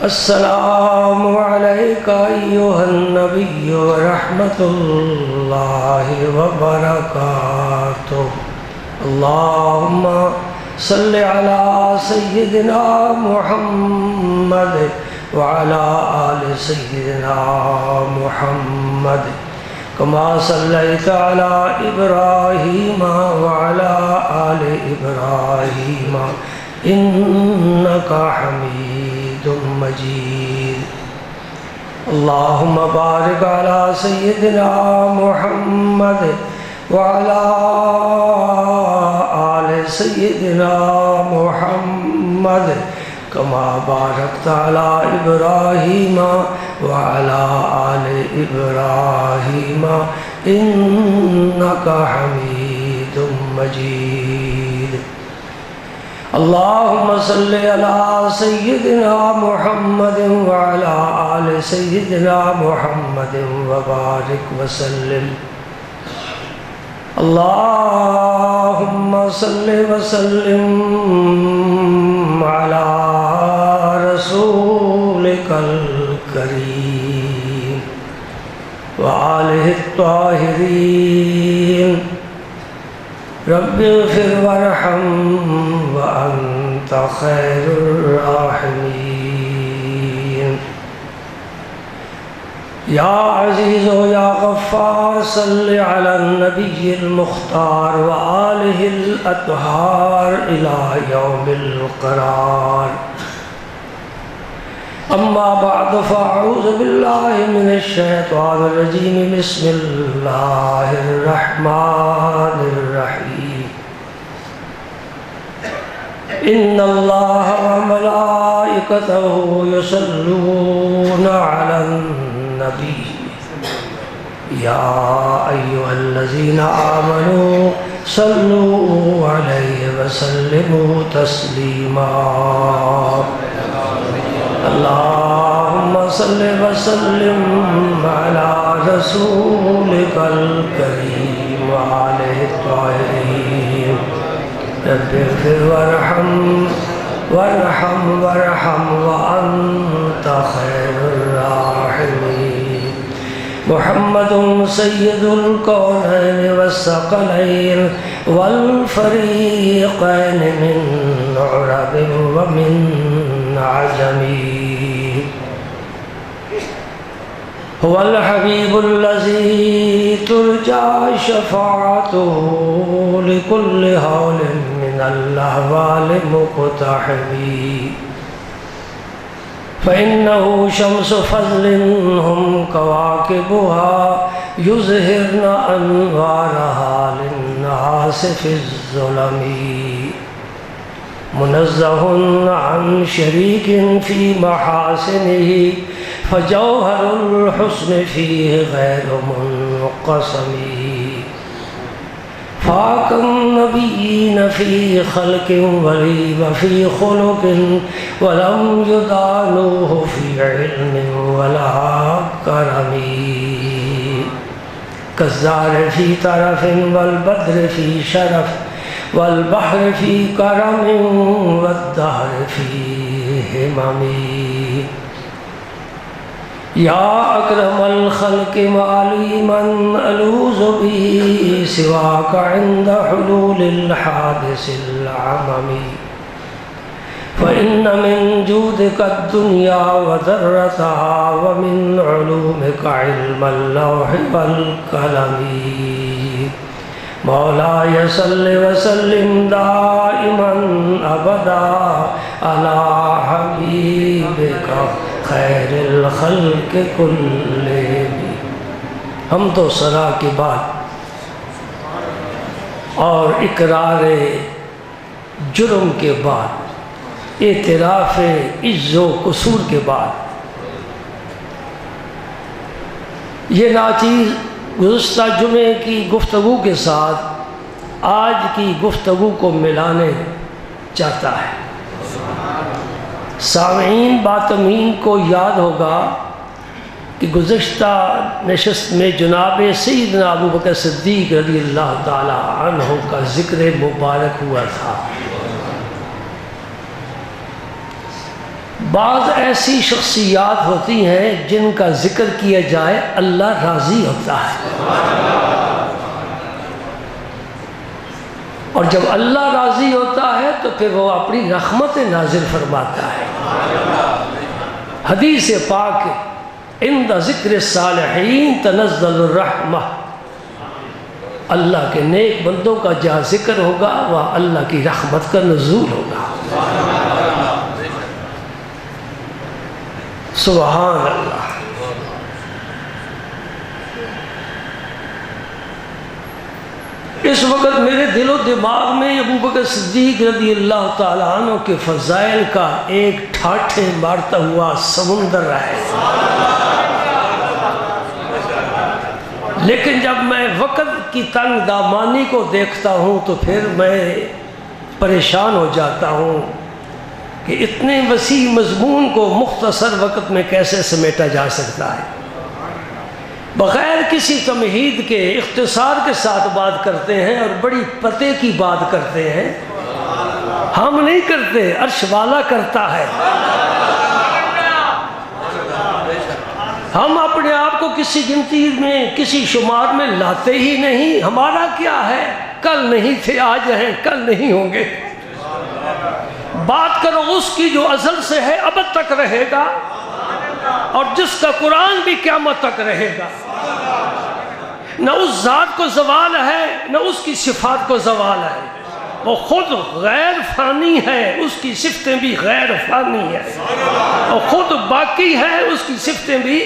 السلام عليك أيها النبي ورحمة الله وبركاته. اللهم صل على سيدنا محمد وعلى آل سيدنا محمد كما صليت على إبراهيم وعلى آل إبراهيم إنك حميد مجيد. اللهم بارك على سيدنا محمد وعلى آل سيدنا محمد كما باركت على إبراهيم وعلى آل إبراهيم إنك حميد مجيد. اللهم صل على سيدنا محمد وعلى آل سيدنا محمد وبارك وسلم. اللهم صل وسلم على رسولك الكريم وآله الطاهرين. رب اغفر وارحم وأنت خير الراحمين. يا عزيز يا غفار صل على النبي المختار وآله الأطهار إلى يوم القرار. أما بعد فأعوذ بالله من الشيطان الرجيم. بسم الله الرحمن الرحيم. إن الله وملائكته يصلون على النبي يا أيها الذين آمنوا صلوا عليه وسلموا تسليما. اللهم صل وسلم على رسولك الكريم وآله الطاهرين. رب اغفر وارحم وأنت خير الراحمين. محمد سيد الكونين والثقلين والفريقين من عرب ومن عجم. هو الحبيب الذي ترجى شفاعته لكل هول من الأهوال مقتحم. فإنه شمس فضل هم كواكبها يظهرن أنوارها للناس في الظلم. منزه عن شريك في محاسنه فجوهر الحسن فيه غير منقسم. فاق النبيين في خلق ولي وفي خلق ولم يدانوه في علم ولا كرم. كالزار في طرف والبدر في شرف والبحر في كرم والدهر في همم. يا أكرم الخلق مالي من ألوذ به سواك عند حلول الحادث العمم. فإن من جودك الدنيا وذرتها ومن علومك علم اللوح والقلم. مولاي صل وسلم دائما أبدا على حبيبك خیر الخلق کلہم. ہم تو ثنا کے بعد اور اقرار جرم کے بعد اعتراف عجز و قصور کے بعد یہ ناچیز گزشتہ جمعے کی گفتگو کے ساتھ آج کی گفتگو کو ملانے چاہتا ہے. سامعین باتمین کو یاد ہوگا کہ گزشتہ نشست میں جناب سیدنا ابو بکر صدیق رضی اللہ تعالی عنہ کا ذکر مبارک ہوا تھا. بعض ایسی شخصیات ہوتی ہیں جن کا ذکر کیا جائے اللہ راضی ہوتا ہے، اور جب اللہ راضی ہوتا ہے تو پھر وہ اپنی رحمت نازل فرماتا ہے۔ حدیث پاک عند ذکر الصالحین تنزل الرحمہ، اللہ کے نیک بندوں کا جہاں ذکر ہوگا وہاں اللہ کی رحمت کا نزول ہوگا۔ سبحان اللہ۔ اس وقت میرے دل و دماغ میں ابو بکر صدیق رضی اللہ تعالیٰ عنہ کے فضائل کا ایک ٹھاٹھے مارتا ہوا سمندر ہے، لیکن جب میں وقت کی تنگ دامانی کو دیکھتا ہوں تو پھر میں پریشان ہو جاتا ہوں کہ اتنے وسیع مضمون کو مختصر وقت میں کیسے سمیٹا جا سکتا ہے۔ بغیر کسی تمہید کے اختصار کے ساتھ بات کرتے ہیں اور بڑی پتے کی بات کرتے ہیں۔ ہم نہیں کرتے، عرش والا کرتا ہے۔ ہم اپنے آپ کو کسی گنتی میں کسی شمار میں لاتے ہی نہیں۔ ہمارا کیا ہے، کل نہیں تھے آج ہیں، کل نہیں ہوں گے۔ بات کرو اس کی جو ازل سے ہے ابد تک رہے گا، اور جس کا قرآن بھی قیامت تک رہے گا۔ نہ اس ذات کو زوال ہے نہ اس کی صفات کو زوال ہے، وہ خود غیر فانی ہے، اس کی صفتیں بھی غیر فانی ہے، اور خود باقی ہے، اس کی صفتیں بھی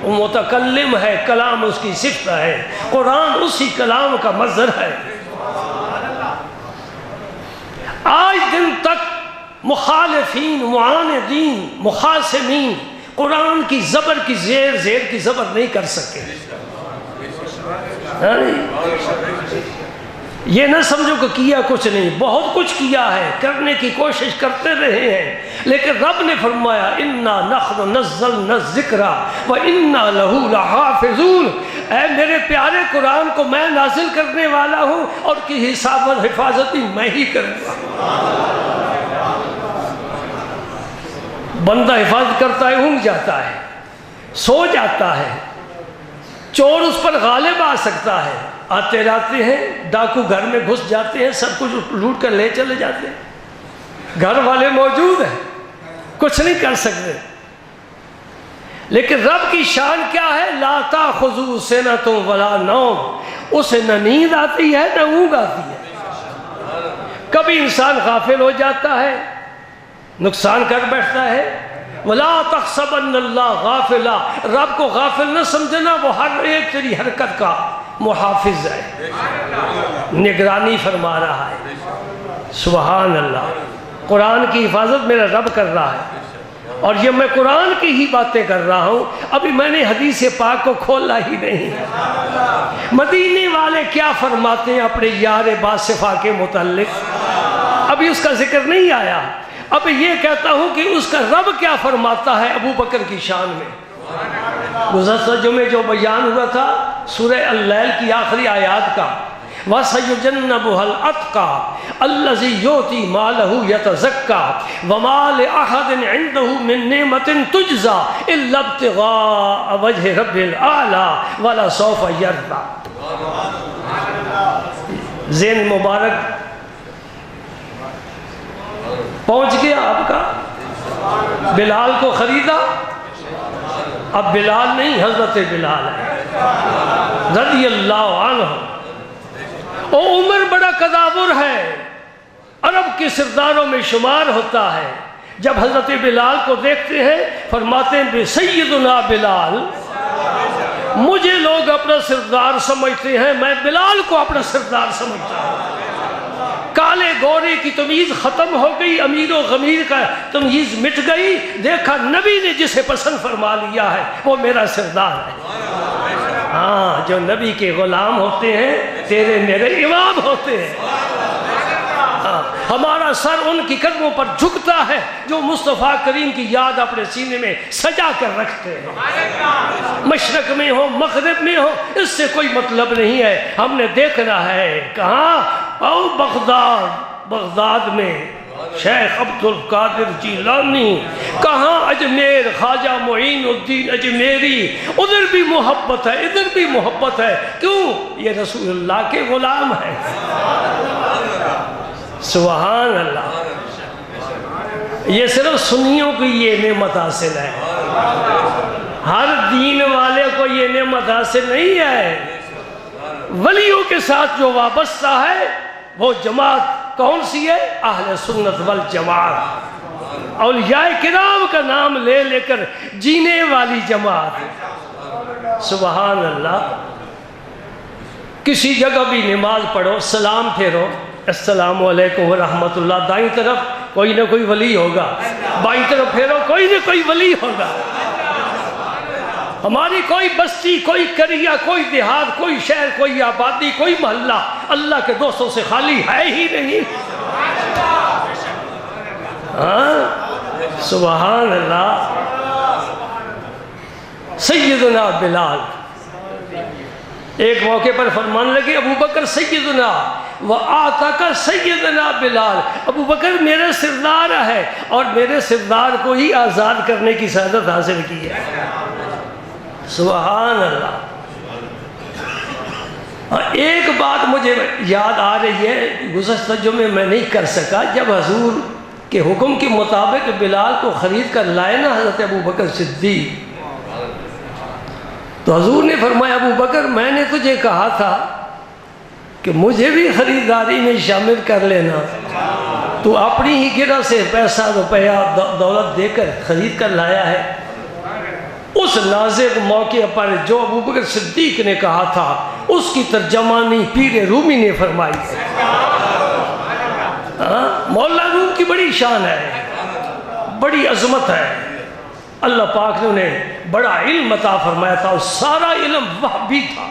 متکلم ہے، کلام اس کی صفت ہے، قرآن اسی کلام کا مظہر ہے۔ آج دن تک مخالفین، معاندین، مخاصمین قرآن کی زبر کی زیر کی زبر نہیں کر سکے۔ یہ نہ سمجھو کہ کیا کچھ نہیں، بہت کچھ کیا ہے، کرنے کی کوشش کرتے رہے ہیں، لیکن رب نے فرمایا اِنَّا نَحْنُ نَزَّلْنَا الذِّكْرَ وَإِنَّا لَهُ لَحَافِظُونَ۔ اے میرے پیارے قرآن کو میں نازل کرنے والا ہوں اور کی حساب و حفاظت بھی میں ہی کروں گا۔ بندہ حفاظت کرتا ہے، اونگ جاتا ہے، سو جاتا ہے، چور اس پر غالب آ سکتا ہے، آتے جاتے ہیں، ڈاکو گھر میں گھس جاتے ہیں، سب کچھ لوٹ کر لے چلے جاتے ہیں، گھر والے موجود ہیں، کچھ نہیں کر سکتے۔ لیکن رب کی شان کیا ہے؟ لا تأخذہ سنۃ ولا نوم، اسے نہ نیند آتی ہے نہ اونگ آتی ہے۔ کبھی انسان غافل ہو جاتا ہے، نقصان کر بیٹھتا ہے۔ وَلَا تَحْسَبَنَّ اللَّهَ غَافِلًا، رب کو غافل نہ سمجھنا، وہ ہر ایک تیری حرکت کا محافظ ہے، نگرانی فرما رہا ہے۔ سبحان اللہ۔ قرآن کی حفاظت میرا رب کر رہا ہے، اور یہ میں قرآن کی ہی باتیں کر رہا ہوں، ابھی میں نے حدیث پاک کو کھولا ہی نہیں ہے۔ مدینے والے کیا فرماتے ہیں اپنے یار باصفا کے متعلق، ابھی اس کا ذکر نہیں آیا۔ اب یہ کہتا ہوں کہ اس کا رب کیا فرماتا ہے ابو بکر کی شان میں۔ گزشتہ جمعے جو بیان ہوا تھا سورہ اللیل کی آخری آیات کا، وَسَيُجَنَّبُهَا الْأَتْقَى الَّذِي يُؤْتِي مَالَهُ يَتَزَكَّى وَمَا لِأَحَدٍ عِندَهُ مِن نِّعْمَةٍ تُجْزَى إِلَّا ابْتِغَاءَ وَجْهِ رَبِّ الْأَعْلَى وَلَسَوْفَ يَرْضَىٰ۔ ذہن مبارک پہنچ گیا آپ کا؟ بلال کو خریدا، اب بلال نہیں حضرت بلال ہے رضی اللہ عنہ۔ اور عمر بڑا قدابر ہے، عرب کے سرداروں میں شمار ہوتا ہے۔ جب حضرت بلال کو دیکھتے ہیں فرماتے ہیں بے سیدنا بلال، مجھے لوگ اپنا سردار سمجھتے ہیں، میں بلال کو اپنا سردار سمجھتا ہوں۔ کالے گورے کی تمیز ختم ہو گئی، امیر و غمیر کا تمیز مٹ گئی، دیکھا نبی نے جسے پسند فرما لیا ہے وہ میرا سردار ہے۔ ہاں، جو نبی کے غلام ہوتے ہیں تیرے میرے امام ہوتے ہیں۔ ہاں، ہمارا سر ان کی قدموں پر جھکتا ہے جو مصطفیٰ کریم کی یاد اپنے سینے میں سجا کر رکھتے ہیں۔ مشرق میں ہو مغرب میں ہو اس سے کوئی مطلب نہیں ہے، ہم نے دیکھنا ہے کہاں؟ او بغداد میں شیخ عبد القادر جیلانی، کہاں اجمیر خواجہ معین الدین اجمیری، ادھر بھی محبت ہے ادھر بھی محبت ہے، کیوں؟ یہ رسول اللہ کے غلام ہیں۔ سبحان اللہ۔ یہ صرف سنیوں کی یہ نعمت حاصل ہے، ہر دین والے کو یہ نعمت حاصل نہیں ہے۔ ولیوں کے ساتھ جو وابستہ ہے وہ جماعت کون سی ہے؟ اہل سنت والجماعت، اولیاء کرام کا نام لے لے کر جینے والی جماعت۔ سبحان اللہ۔ کسی جگہ بھی نماز پڑھو، سلام پھیرو، السلام علیکم ورحمت اللہ، دائیں طرف کوئی نہ کوئی ولی ہوگا، بائیں طرف پھیرو کوئی نہ کوئی ولی ہوگا۔ ہماری کوئی بستی، کوئی قریہ، کوئی دیہات، کوئی شہر، کوئی آبادی، کوئی محلہ اللہ کے دوستوں سے خالی ہے ہی نہیں۔ ہاں، سبحان اللہ۔ سیدنا بلال ایک موقع پر فرمان لگے، ابو بکر سیدنا وآتاک سیدنا بلال، ابو بکر میرے سردار ہے اور میرے سردار کو ہی آزاد کرنے کی سعادت حاصل کی ہے۔ سبحان اللہ۔ ایک بات مجھے یاد آ رہی ہے، گزشتہ جمعے میں نہیں کر سکا، جب حضور کے حکم کے مطابق بلال کو خرید کر لائے نا حضرت ابو بکر صدیق، تو حضور نے فرمایا ابو بکر میں نے تجھے کہا تھا کہ مجھے بھی خریداری میں شامل کر لینا، تو اپنی ہی گرہ سے پیسہ روپیہ دولت دے کر خرید کر لایا ہے۔ اس نازک موقع پر جو ابو بکر صدیق نے کہا تھا اس کی ترجمانی پیر رومی نے فرمائی ہے۔ مولا روم کی بڑی شان ہے، بڑی عظمت ہے، اللہ پاک نے انہیں بڑا علم عطا فرمایا تھا، اور سارا علم وحی تھا۔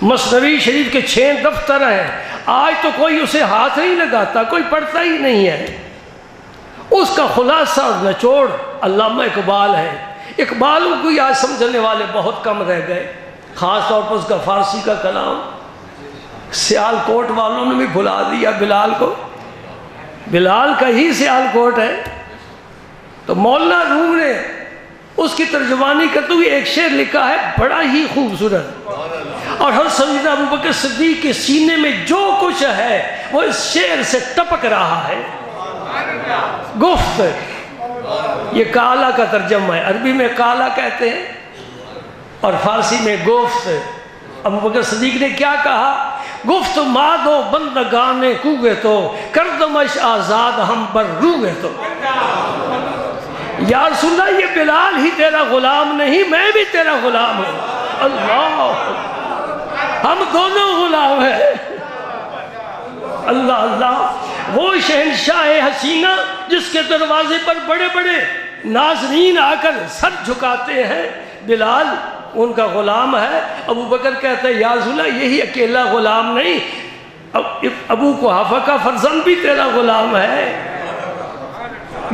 مثنوی شریف کے 6 دفتر ہیں، آج تو کوئی اسے ہاتھ نہیں لگاتا، کوئی پڑھتا ہی نہیں ہے۔ اس کا خلاصہ اور نچوڑ علامہ اقبال ہے۔ اقبال کو آج سمجھنے والے بہت کم رہ گئے، خاص طور پر اس کا فارسی کا کلام سیال کوٹ والوں نے بھی بھلا دیا بلال کو، بلال کا ہی سیال کوٹ ہے۔ تو مولانا روم نے اس کی ترجمانی کرتے ہوئے ایک شعر لکھا ہے بڑا ہی خوبصورت، اور ہر سیدنا ابو بکر صدیق کے سینے میں جو کچھ ہے وہ اس شعر سے ٹپک رہا ہے۔ گفت، یہ کالا کا ترجمہ ہے، عربی میں کالا کہتے ہیں اور فارسی میں گفت۔ ابو بکر صدیق نے کیا کہا؟ گفت مادو بندگان کوئے تو کردمش آزاد ہم پر روئے تو۔ یا رسول اللہ یہ بلال ہی تیرا غلام نہیں، میں بھی تیرا غلام ہوں۔ اللہ، ہم دونوں غلام ہیں۔ اللہ اللہ، وہ شہنشاہ حسینہ جس کے دروازے پر بڑے بڑے ناظرین آ کر سر جھکاتے ہیں، بلال ان کا غلام ہے۔ ابو بکر کہتا ہے یا رسول اللہ یہی اکیلا غلام نہیں، ابو قحافہ کا فرزند بھی تیرا غلام ہے۔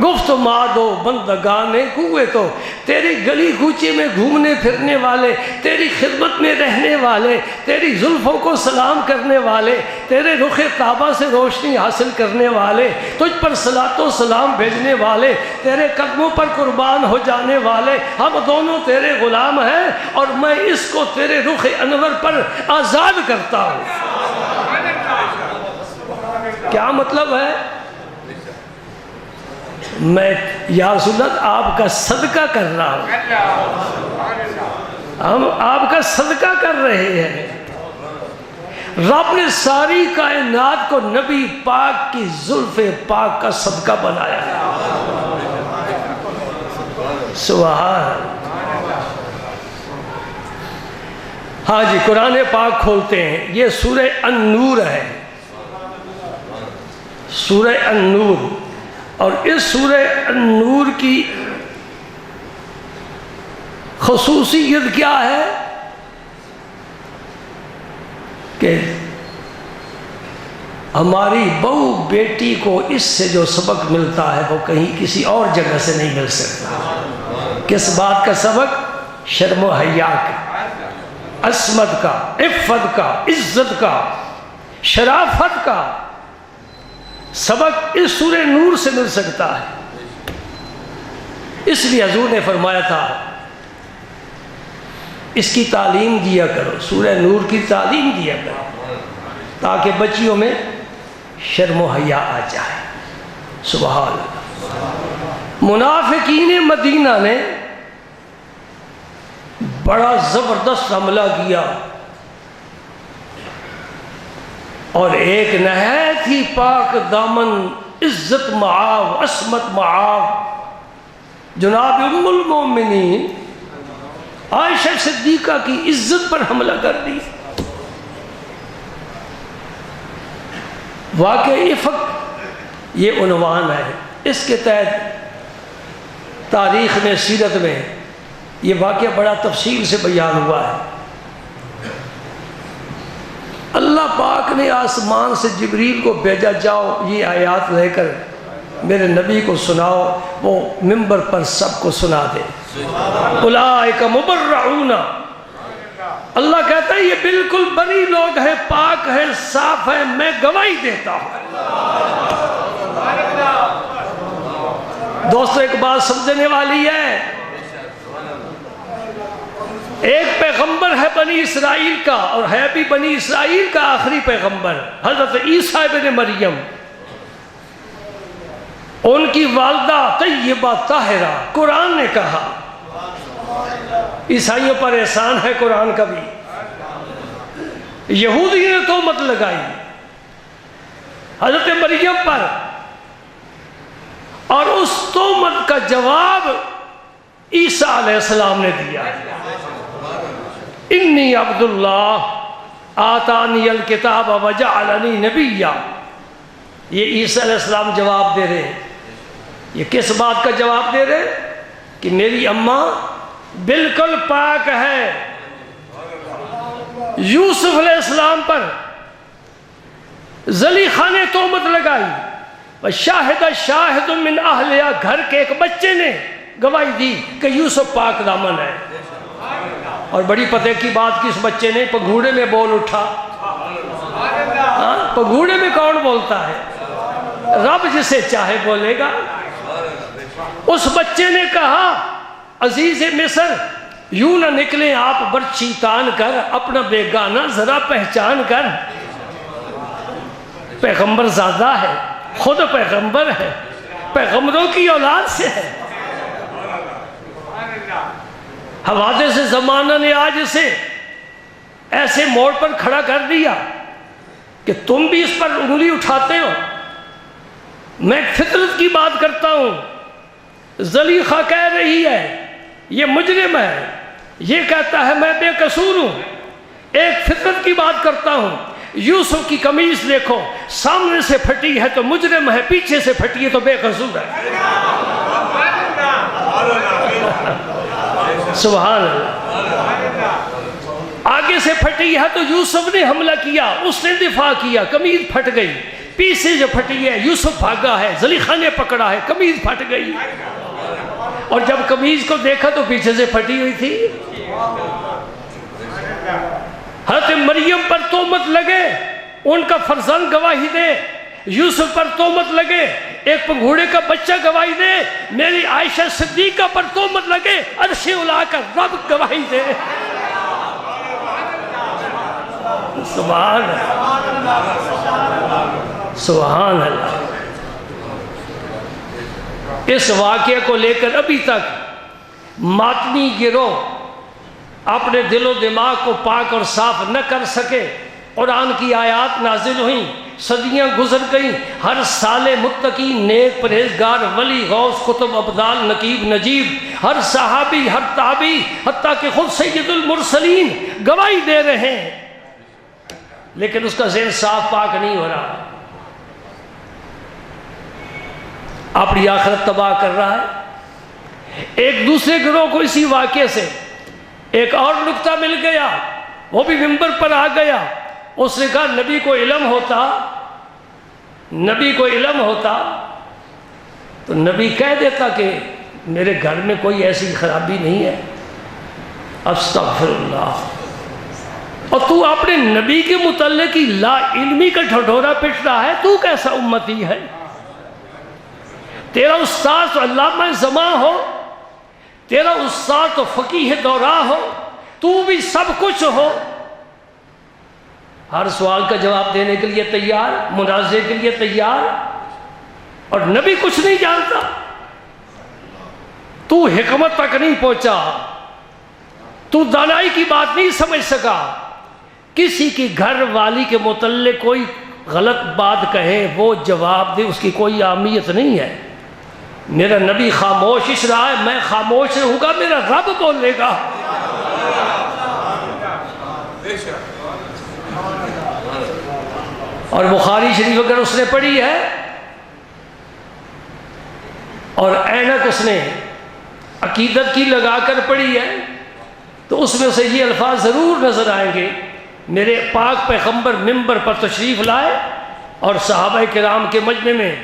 گفت مادو بندگان کوئے تو، تیری گلی کوچے میں گھومنے پھرنے والے، تیری خدمت میں رہنے والے، تیری زلفوں کو سلام کرنے والے، تیرے رخ طابہ سے روشنی حاصل کرنے والے، تجھ پر صلاۃ و سلام بھیجنے والے، تیرے قدموں پر قربان ہو جانے والے، ہم دونوں تیرے غلام ہیں، اور میں اس کو تیرے رخ انور پر آزاد کرتا ہوں۔ کیا مطلب ہے؟ میں یا رسول اللہ آپ کا صدقہ کر رہا ہوں، ہم آپ کا صدقہ کر رہے ہیں۔ رب نے ساری کائنات کو نبی پاک کی زلف پاک کا صدقہ بنایا ہے۔ سبحان۔ ہاں جی، قرآن پاک کھولتے ہیں، یہ سورہ النور ہے، سورہ النور۔ اور اس سورہ النور کی خصوصیت کیا ہے کہ ہماری بہو بیٹی کو اس سے جو سبق ملتا ہے وہ کہیں کسی اور جگہ سے نہیں مل سکتا۔ کس بات کا سبق؟ شرم و حیا کا، عصمت کا، عفت کا، عزت کا، شرافت کا۔ سبق اس سورہ نور سے مل سکتا ہے۔ اس لیے حضور نے فرمایا تھا اس کی تعلیم دیا کرو، سورہ نور کی تعلیم دیا کرو، تاکہ بچیوں میں شرم و حیا آ جائے۔ سبحان اللہ۔ منافقین مدینہ نے بڑا زبردست حملہ کیا، اور ایک نہایت ہی پاک دامن، عزت معاب، عصمت معاب جناب ام المومنین عائشہ صدیقہ کی عزت پر حملہ کر دی۔ واقعہ افق یہ عنوان ہے، اس کے تحت تاریخ میں، سیرت میں یہ واقعہ بڑا تفصیل سے بیان ہوا ہے۔ اللہ پاک نے آسمان سے جبریل کو بھیجا، جاؤ یہ آیات لے کر میرے نبی کو سناؤ، وہ منبر پر سب کو سنا دے۔ اولئک مبرعون، اللہ کہتا ہے یہ بالکل بری لوگ ہیں، پاک ہیں، صاف ہیں، میں گواہی دیتا ہوں۔ دوستو ایک بات سمجھنے والی ہے، ایک پیغمبر ہے بنی اسرائیل کا، اور ہے بھی بنی اسرائیل کا آخری پیغمبر، حضرت عیسیٰ ابن مریم۔ ان کی والدہ طیبہ طاہرہ، قرآن نے کہا، عیسائیوں پر احسان ہے قرآن کا بھی، یہودی نے تہمت لگائی حضرت مریم پر، اور اس تہمت کا جواب عیسیٰ علیہ السلام نے دیا۔ انی عبداللہ آتانی الکتاب وجعلنی نبیہ، یہ عیسیٰ علیہ السلام جواب دے رہے ہیں۔ یہ کس بات کا جواب دے رہے ہیں؟ کہ میری اماں بالکل پاک ہے۔ یوسف علیہ السلام پر زلیخا نے تہمت لگائی، وشاہد شاہد من اہلہا، گھر کے ایک بچے نے گواہی دی کہ یوسف پاک دامن ہے۔ اور بڑی پتے کی بات کی، اس بچے نے پگھوڑے میں بول اٹھا۔ پگھوڑے میں کون بولتا ہے؟ رب جسے چاہے بولے گا۔ اس بچے نے کہا عزیز مصر، یوں نہ نکلیں آپ برچھی تان کر، اپنا بیگانہ ذرا پہچان کر۔ پیغمبر زادہ ہے، خود پیغمبر ہے، پیغمبروں کی اولاد سے ہے۔ حوادث زمانہ نے آج اسے ایسے موڑ پر کھڑا کر دیا کہ تم بھی اس پر انگلی اٹھاتے ہو۔ میں ایک فطرت کی بات کرتا ہوں، زلیخا کہہ رہی ہے یہ مجرم ہے، یہ کہتا ہے میں بے قصور ہوں۔ ایک فطرت کی بات کرتا ہوں، یوسف کی قمیص دیکھو، سامنے سے پھٹی ہے تو مجرم ہے، پیچھے سے پھٹی ہے تو بے قصور ہے۔ سبحان اللہ۔ آگے سے پھٹی ہے تو یوسف نے حملہ کیا، اس نے دفاع کیا، قمیض پھٹ گئی۔ پیچھے جو پھٹی ہے، یوسف بھاگا ہے، زلیخا نے پکڑا ہے، قمیض پھٹ گئی۔ اور جب قمیض کو دیکھا تو پیچھے سے پھٹی ہوئی تھی۔ حضرت مریم پر تہمت لگے، ان کا فرزند گواہی دے، یوسف پر تہمت لگے، ایک پنگھوڑے کا بچہ گواہی دے، میری عائشہ صدیقہ پر تہمت لگے، عرش الا کر رب گواہی دے۔ سبحان اللہ، سبحان اللہ۔ اس واقعے کو لے کر ابھی تک ماتمی گروہ اپنے دل و دماغ کو پاک اور صاف نہ کر سکے۔ قرآن کی آیات نازل ہوئیں، صدیاں گزر گئیں، ہر سال متقی، نیک، پرہیزگار، ولی، غوث، قطب، ابدال، نقیب، نجیب، ہر صحابی، ہر تابعی، حتیٰ کہ خود سید المرسلین گواہی دے رہے ہیں، لیکن اس کا ذہن صاف پاک نہیں ہو رہا، اپنی آخرت تباہ کر رہا ہے۔ ایک دوسرے گروہ کو اسی واقعے سے ایک اور نکتہ مل گیا، وہ بھی منبر پر آ گیا۔ اس نے کہا نبی کو علم ہوتا، نبی کو علم ہوتا تو نبی کہہ دیتا کہ میرے گھر میں کوئی ایسی خرابی نہیں ہے۔ استغفر اللہ، اور تو اپنے نبی کے متعلق کی لا علمی کا ڈھڈورا پٹ رہا ہے، تو کیسا امتی ہے؟ تیرا استاد تو علامہ زمان ہو، تیرا استاد تو فقیہ دورہ ہو، تو بھی سب کچھ ہو، ہر سوال کا جواب دینے کے لیے تیار، مناظرے کے لیے تیار، اور نبی کچھ نہیں جانتا، تو حکمت تک نہیں پہنچا، تو دانائی کی بات نہیں سمجھ سکا، کسی کی گھر والی کے متعلق کوئی غلط بات کہے وہ جواب دے، اس کی کوئی اہمیت نہیں ہے۔ میرا نبی خاموش اس رہا ہے، میں خاموش رہوں گا، میرا رب بولے گا۔ اور بخاری شریف اگر اس نے پڑھی ہے اور اینک اس نے عقیدت کی لگا کر پڑھی ہے تو اس میں اسے یہ الفاظ ضرور نظر آئیں گے، میرے پاک پیغمبر ممبر پر تشریف لائے اور صحابہ کرام کے مجمع میں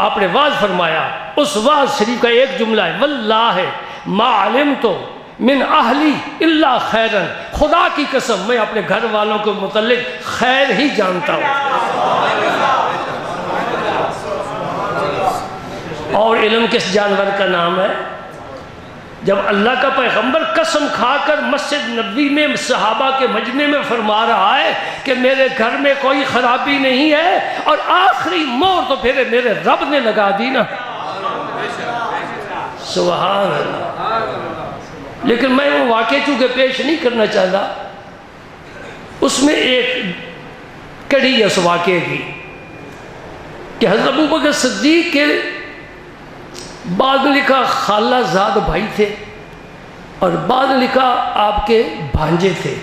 آپ نے واعظ فرمایا، اس واعظ شریف کا ایک جملہ ہے، واللہ ما علمت من اہلی الا خیرن، خدا کی قسم میں اپنے گھر والوں کے متعلق خیر ہی جانتا ہوں۔ اور علم کس جانور کا نام ہے؟ جب اللہ کا پیغمبر قسم کھا کر مسجد نبوی میں صحابہ کے مجمع میں فرما رہا ہے کہ میرے گھر میں کوئی خرابی نہیں ہے، اور آخری مور تو پھر میرے رب نے لگا دی نا، سبحان اللہ۔ لیکن میں وہ واقعہ چونکہ پیش نہیں کرنا چاہتا، اس میں ایک کڑی ہے اس واقعے کی کہ حضرت ابوبکر صدیق کے بعد میں لکھا خالہ زاد بھائی تھے، اور بعد میں لکھا آپ کے بھانجے تھے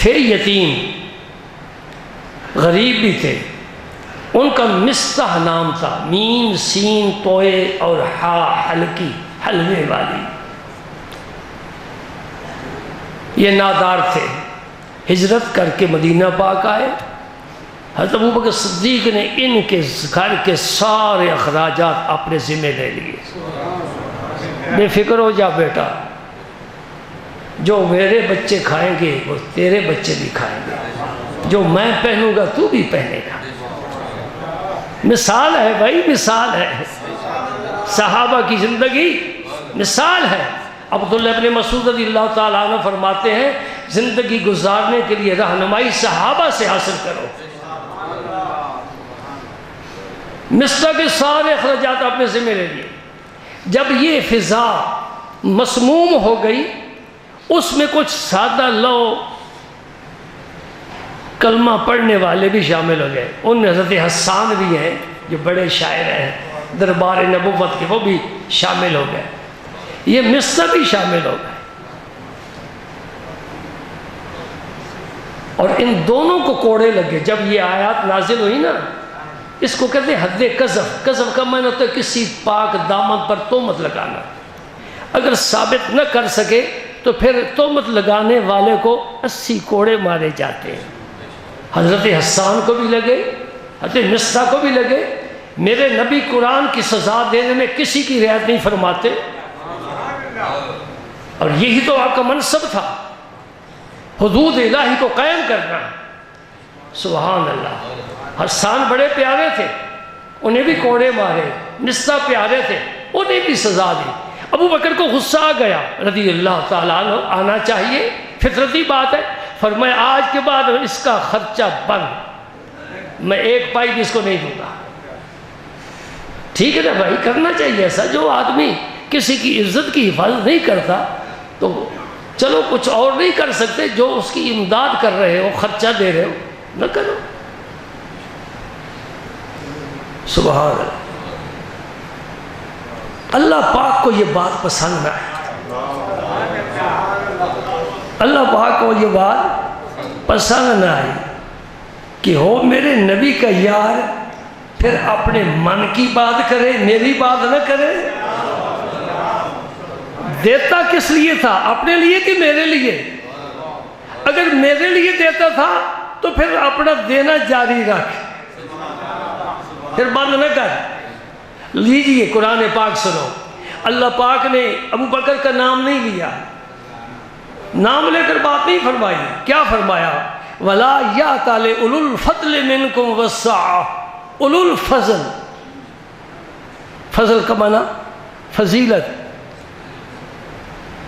یتیم، غریب بھی تھے، ان کا مستح نام تھا، میم سین توئے اور ہا حلقی، حلوے والی، یہ نادار تھے، ہجرت کر کے مدینہ پاک آئے۔ حضرت ابوبکر صدیق نے ان کے گھر کے سارے اخراجات اپنے ذمہ لے لیے، بے فکر ہو جا بیٹا، جو میرے بچے کھائیں گے وہ تیرے بچے بھی کھائیں گے، جو میں پہنوں گا تو بھی پہنے گا۔ مثال ہے بھائی، مثال ہے، صحابہ کی زندگی مثال ہے۔ عبداللہ ابن مسعود رضی اللہ تعالیٰ عنہ فرماتے ہیں، زندگی گزارنے کے لیے رہنمائی صحابہ سے حاصل کرو۔ مصر کے سارے اخراجات اپنے ذمہ لے لیے۔ جب یہ فضا مسموم ہو گئی، اس میں کچھ سادہ لو کلمہ پڑھنے والے بھی شامل ہو گئے، ان میں حضرت حسان بھی ہیں جو بڑے شاعر ہیں دربار نبوت کے، وہ بھی شامل ہو گئے، یہ مصر بھی شامل ہو گئے، اور ان دونوں کو کوڑے لگے۔ جب یہ آیات نازل ہوئی نا، اس کو کہتے ہیں حد قذف۔ قذف کا معنی ہوتا ہے کسی پاک دامن پر تہمت لگانا، اگر ثابت نہ کر سکے تو پھر تہمت لگانے والے کو 80 کوڑے مارے جاتے ہیں۔ حضرت حسان کو بھی لگے، حضرت مصر کو بھی لگے۔ میرے نبی قرآن کی سزا دینے میں کسی کی رعایت نہیں فرماتے، اور یہی تو آپ کا منصب تھا، حدود الہی کو قائم کرنا۔ سبحان اللہ۔ حسان بڑے پیارے تھے، انہیں بھی کوڑے مارے، مصر پیارے تھے، انہیں بھی سزا دی۔ ابو بکر کو غصہ آ گیا رضی اللہ تعالیٰ عنہ، آنا چاہیے، فطرتی بات ہے۔ فرمایا آج کے بعد اس کا خرچہ بند، میں ایک پائی بھی اس کو نہیں دوں گا۔ ٹھیک ہے نا بھائی، کرنا چاہیے ایسا۔ جو آدمی کسی کی عزت کی حفاظت نہیں کرتا تو چلو کچھ اور نہیں کر سکتے، جو اس کی امداد کر رہے ہو، خرچہ دے رہے ہو، نہ کرو۔ سبحان اللہ۔ اللہ پاک کو یہ بات پسند نہ آئی، اللہ پاک کو یہ بات پسند نہ آئی کہ ہو میرے نبی کا یار، پھر اپنے من کی بات کرے، میری بات نہ کرے۔ دیتا کس لیے تھا؟ اپنے لیے کہ میرے لیے؟ اگر میرے لیے دیتا تھا تو پھر اپنا دینا جاری رکھ، پھر بند نہ کر۔ لیجئے قرآن پاک سنو، اللہ پاک نے ابو بکر کا نام نہیں لیا، نام لے کر بات نہیں فرمائی. کیا فرمایا؟ وَلَا يَأْتَلِ أُولُو الْفَضْلِ مِنْكُمْ وَالسَّعَةِ. اولو الفضل، فضل کا معنی فضیلت.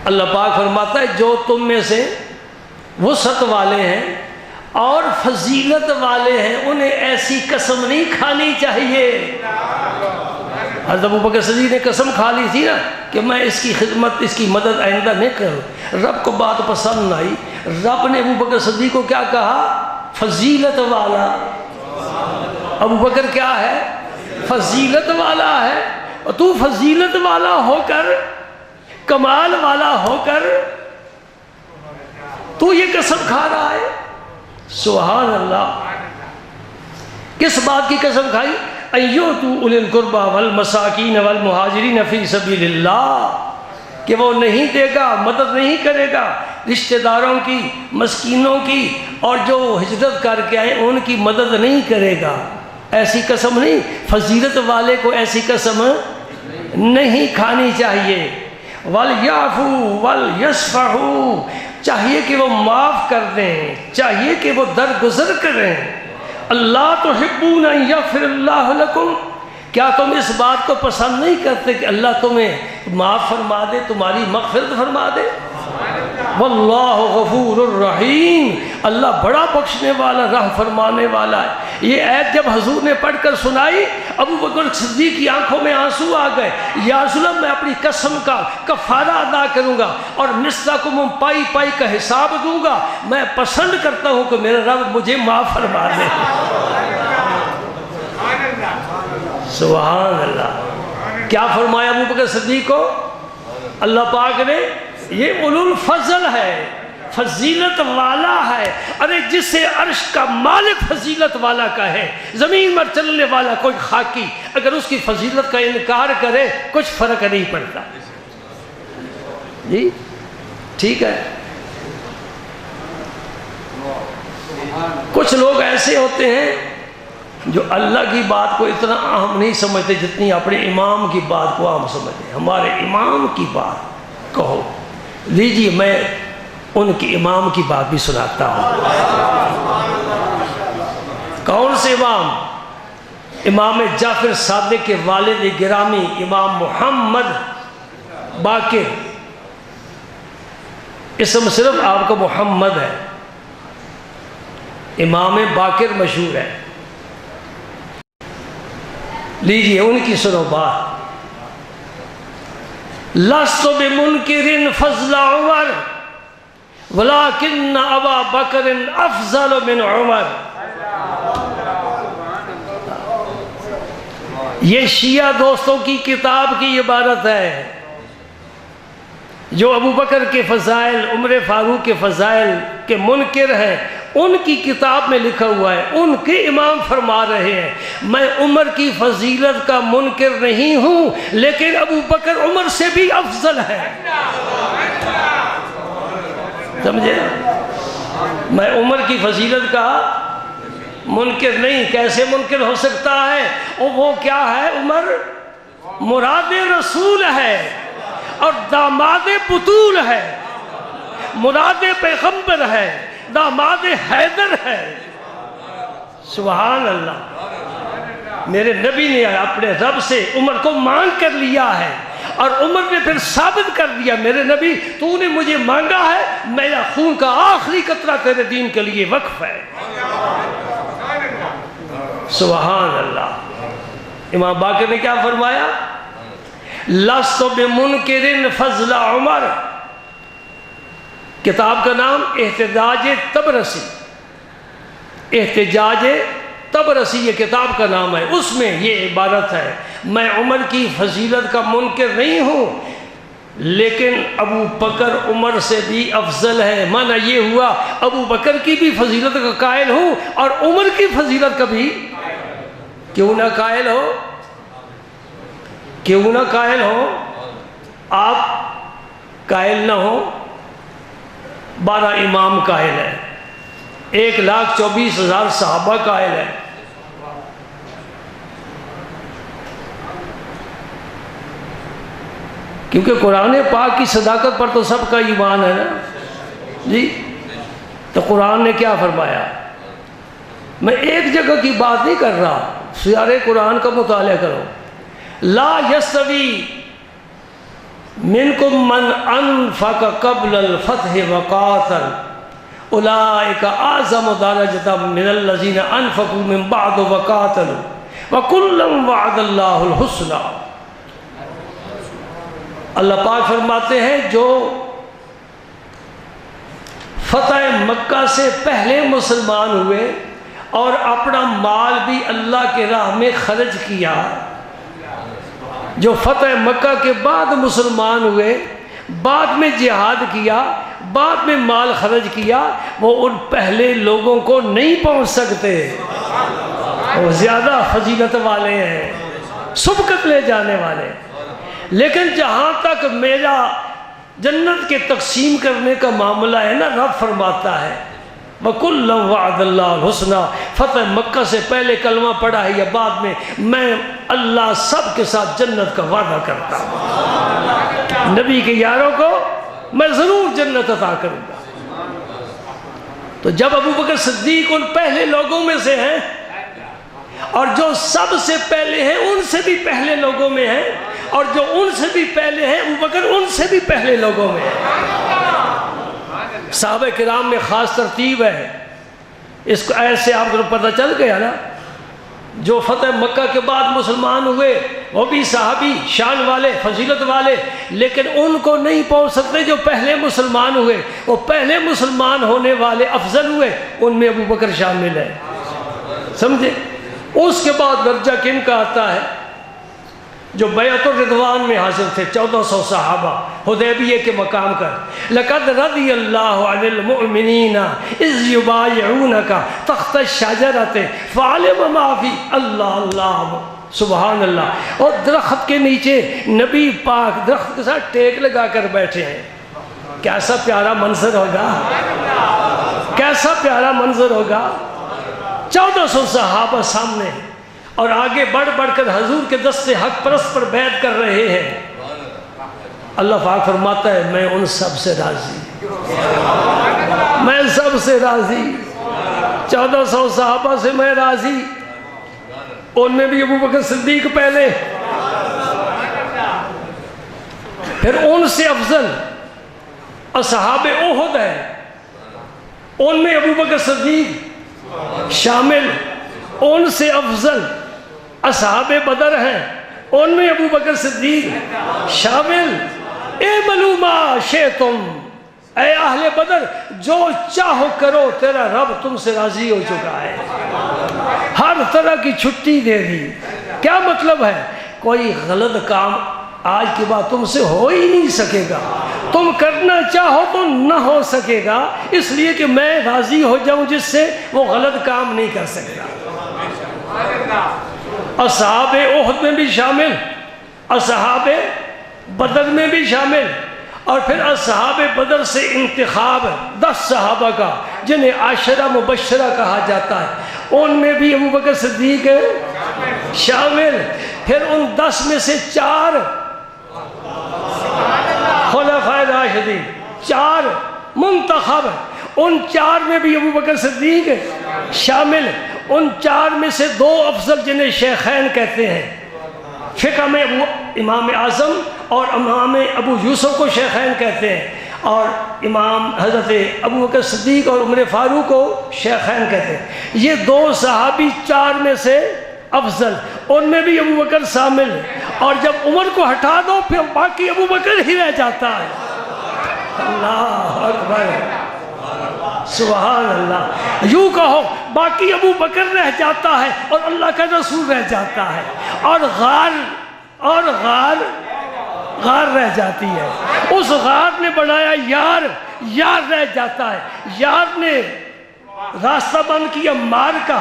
اللہ پاک فرماتا ہے جو تم میں سے وسعت والے ہیں اور فضیلت والے ہیں انہیں ایسی قسم نہیں کھانی چاہیے. حضرت ابوبکر صدیق نے قسم کھا لی تھی نا کہ میں اس کی خدمت، اس کی مدد آئندہ نہیں کروں. رب کو بات پسند آئی، رب نے ابوبکر صدیق کو کیا کہا؟ فضیلت والا. ابوبکر کیا ہے؟ فضیلت والا ہے. اور تو فضیلت والا ہو کر، کمال والا ہو کر تو یہ قسم کھا رہا ہے. سبحان اللہ. کس بات کی قسم کھائی؟ ایوتو اولی القربى والمساکین والمہاجرین فی سبیل اللہ، کہ وہ نہیں دے گا، مدد نہیں کرے گا رشتہ داروں کی، مسکینوں کی، اور جو ہجرت کر کے آئے ان کی مدد نہیں کرے گا. ایسی قسم نہیں، فضیلت والے کو ایسی قسم نہیں کھانی چاہیے. وَلْيَعْفُوا وَلْيَصْفَحُوا، چاہیے کہ وہ معاف کر دیں، چاہیے کہ وہ درگزر کریں. اللہ تحبون ان یغفر اللہ لکم، کیا تم اس بات کو پسند نہیں کرتے کہ اللہ تمہیں معاف فرما دے، تمہاری مغفرت فرما دے؟ واللہ غفور الرحیم، اللہ بڑا بخشنے والا، رحم فرمانے والا ہے. یہ آیت جب حضور نے پڑھ کر سنائی، ابوبکر صدیق کی آنکھوں میں آنسو آ گئے. یا رسول اللہ، میں اپنی قسم کا کفارہ ادا کروں گا اور نصفکم پائی پائی کا حساب دوں گا. میں پسند کرتا ہوں کہ میرا رب مجھے معاف فرما دے. سبحان اللہ. کیا فرمایا ابوبکر صدیق کو اللہ پاک نے؟ یہ اولو الفضل ہے، فضیلت والا ہے. ارے جس سے عرش کا مالک فضیلت والا کا ہے، زمین پر چلنے والا کوئی خاکی اگر اس کی فضیلت کا انکار کرے کچھ فرق نہیں پڑتا. جی ٹھیک ہے. کچھ لوگ ایسے ہوتے ہیں جو اللہ کی بات کو اتنا اہم نہیں سمجھتے جتنی اپنے امام کی بات کو اہم سمجھتے ہیں. ہمارے امام کی بات کہو. لیجیے میں ان کے امام کی بات بھی سناتا ہوں. کون سے امام؟ امام جعفر صادق کے والد گرامی امام محمد باقر. اسم صرف آپ کو محمد ہے، امام باقر مشہور ہے. لیجیے ان کی سنو بات. لست بمنکر فضل عمر ولكن ابا بکر افضل من عمر. یہ شیعہ دوستوں کی کتاب کی عبارت ہے جو ابو بکر کے فضائل، عمر فاروق کے فضائل کے منکر ہیں. ان کی کتاب میں لکھا ہوا ہے، ان کے امام فرما رہے ہیں میں عمر کی فضیلت کا منکر نہیں ہوں لیکن ابو بکر عمر سے بھی افضل ہے. سمجھے؟ میں عمر کی فضیلت کا منکر نہیں. کیسے منکر ہو سکتا ہے؟ وہ کیا ہے؟ عمر مراد رسول ہے اور داماد بطول ہے، مراد پیغمبر ہے، داماد حیدر ہے. سبحان اللہ. میرے نبی نے اپنے رب سے عمر کو مانگ کر لیا ہے اور عمر نے پھر ثابت کر دیا میرے نبی تو نے مجھے مانگا ہے، میرا خون کا آخری قطرہ تیرے دین کے لیے وقف ہے. سبحان اللہ. امام باقر نے کیا فرمایا؟ لست بمنکر فضل عمر. کتاب کا نام احتجاج تبرسی. احتجاج تبرسی یہ کتاب کا نام ہے. اس میں یہ عبارت ہے میں عمر کی فضیلت کا منکر نہیں ہوں لیکن ابو بکر عمر سے بھی افضل ہے. معنی یہ ہوا ابو بکر کی بھی فضیلت کا قائل ہوں اور عمر کی فضیلت کا بھی کیوں نہ قائل ہو، کیوں نہ قائل ہو. آپ قائل نہ ہو. 12 امام قائل ہے، 1,24,000 صحابہ قائل ہے. کیونکہ قرآن پاک کی صداقت پر تو سب کا ایمان ہے نا. جی تو قرآن نے کیا فرمایا؟ میں ایک جگہ کی بات نہیں کر رہا، سارے قرآن کا مطالعہ کرو. لا یستوی منکم من انفق قبل الفتح وقاتل اولئک اعظم درجۃ من الذین انفقوا من بعد وقاتلوا وکلا وعد اللہ الحسنی. اللہ پاک فرماتے ہیں جو فتح مکہ سے پہلے مسلمان ہوئے اور اپنا مال بھی اللہ کے راہ میں خرچ کیا، جو فتح مکہ کے بعد مسلمان ہوئے، بعد میں جہاد کیا، بعد میں مال خرچ کیا، وہ ان پہلے لوگوں کو نہیں پہنچ سکتے. وہ زیادہ فضیلت والے ہیں، سبقت لے جانے والے. لیکن جہاں تک میرا جنت کے تقسیم کرنے کا معاملہ ہے نا، رب فرماتا ہے وَكُلًّا وَعَدَ اللَّهُ الْحُسْنَى. فتح مکہ سے پہلے کلمہ پڑھا ہے یا بعد میں اللہ سب کے ساتھ جنت کا وعدہ کرتا ہوں. نبی کے یاروں کو میں ضرور جنت عطا کروں گا. تو جب ابو بکر صدیق ان پہلے لوگوں میں سے ہیں، اور جو سب سے پہلے ہیں ان سے بھی پہلے لوگوں میں ہیں، اور جو ان سے بھی پہلے ہیں ابو بکر ان سے بھی پہلے لوگوں میں ہیں. صحابہ کرام میں خاص ترتیب ہے. اس کو ایسے آپ کو پتہ چل گیا نا، جو فتح مکہ کے بعد مسلمان ہوئے وہ بھی صحابی شان والے، فضیلت والے، لیکن ان کو نہیں پہنچ سکتے جو پہلے مسلمان ہوئے. وہ پہلے مسلمان ہونے والے افضل ہوئے، ان میں ابو بکر شامل ہے. سمجھے؟ اس کے بعد درجہ کن کا آتا ہے؟ جو بیعت الرضوان میں حاضر تھے، 1400 صحابہ حدیبیہ کے مقام پر. لَقَدْ رَضِيَ اللَّهُ عَنِ الْمُؤْمِنِينَ اِذْ يُبَايِعُونَكَ تَحْتَ الشَّجَرَةِ فَعَلِمَ مَا فِي. اللہ سبحان اللہ. اور درخت کے نیچے نبی پاک درخت کے ساتھ ٹیک لگا کر بیٹھے ہیں. کیسا پیارا منظر ہوگا، کیسا پیارا منظر ہوگا. 1400 صحابہ سامنے، اور آگے بڑھ بڑھ کر حضور کے دست حق پرست پر بیعت کر رہے ہیں. اللہ پاک فرماتا ہے میں ان سب سے راضی، میں سب سے راضی. 1400 صحابہ سے میں راضی، ان میں بھی ابو بکر صدیق پہلے. پھر ان سے افضل اصحاب احد ہے، ان میں ابو بکر صدیق شامل. ان سے افضل اصحاب بدر ہیں، ان میں ابو بکر صدیق شامل. اعملوا ما شئتم، اے اہل بدر جو چاہو کرو، تیرا رب تم سے راضی ہو چکا ہے. ہر طرح کی چھٹی دے دی. کیا مطلب ہے؟ کوئی غلط کام آج کے بعد تم سے ہو ہی نہیں سکے گا. تم کرنا چاہو تو نہ ہو سکے گا، اس لیے کہ میں راضی ہو جاؤں جس سے وہ غلط کام نہیں کر سکے گا. اصحاب احد میں بھی شامل، اصحاب بدر میں بھی شامل، اور پھر اصحاب بدر سے انتخاب 10 صحابہ کا جنہیں عاشرہ مبشرہ کہا جاتا ہے، ان میں بھی ابو بکر صدیق شامل. پھر ان 10 میں سے 4 خلفائے راشدین، 4 منتخب، ان 4 میں بھی ابو بکر صدیق شامل. ان 4 میں سے 2 افضل جنہیں شیخین کہتے ہیں. فقہ میں امام اعظم اور امام ابو یوسف کو شیخین کہتے ہیں، اور امام حضرت ابو بکر صدیق اور عمر فاروق کو شیخین کہتے ہیں. یہ 2 صحابی 4 میں سے افضل، ان میں بھی ابو بکر شامل. اور جب عمر کو ہٹا دو پھر باقی ابو بکر ہی رہ جاتا ہے. اللہ اکبر، سبحان اللہ. یوں کہو باقی ابو بکر رہ جاتا ہے اور اللہ کا رسول رہ جاتا ہے، اور غار رہ جاتی ہے. اس غار نے بنایا یار رہ جاتا ہے. یار نے راستہ بند کیا مار کا،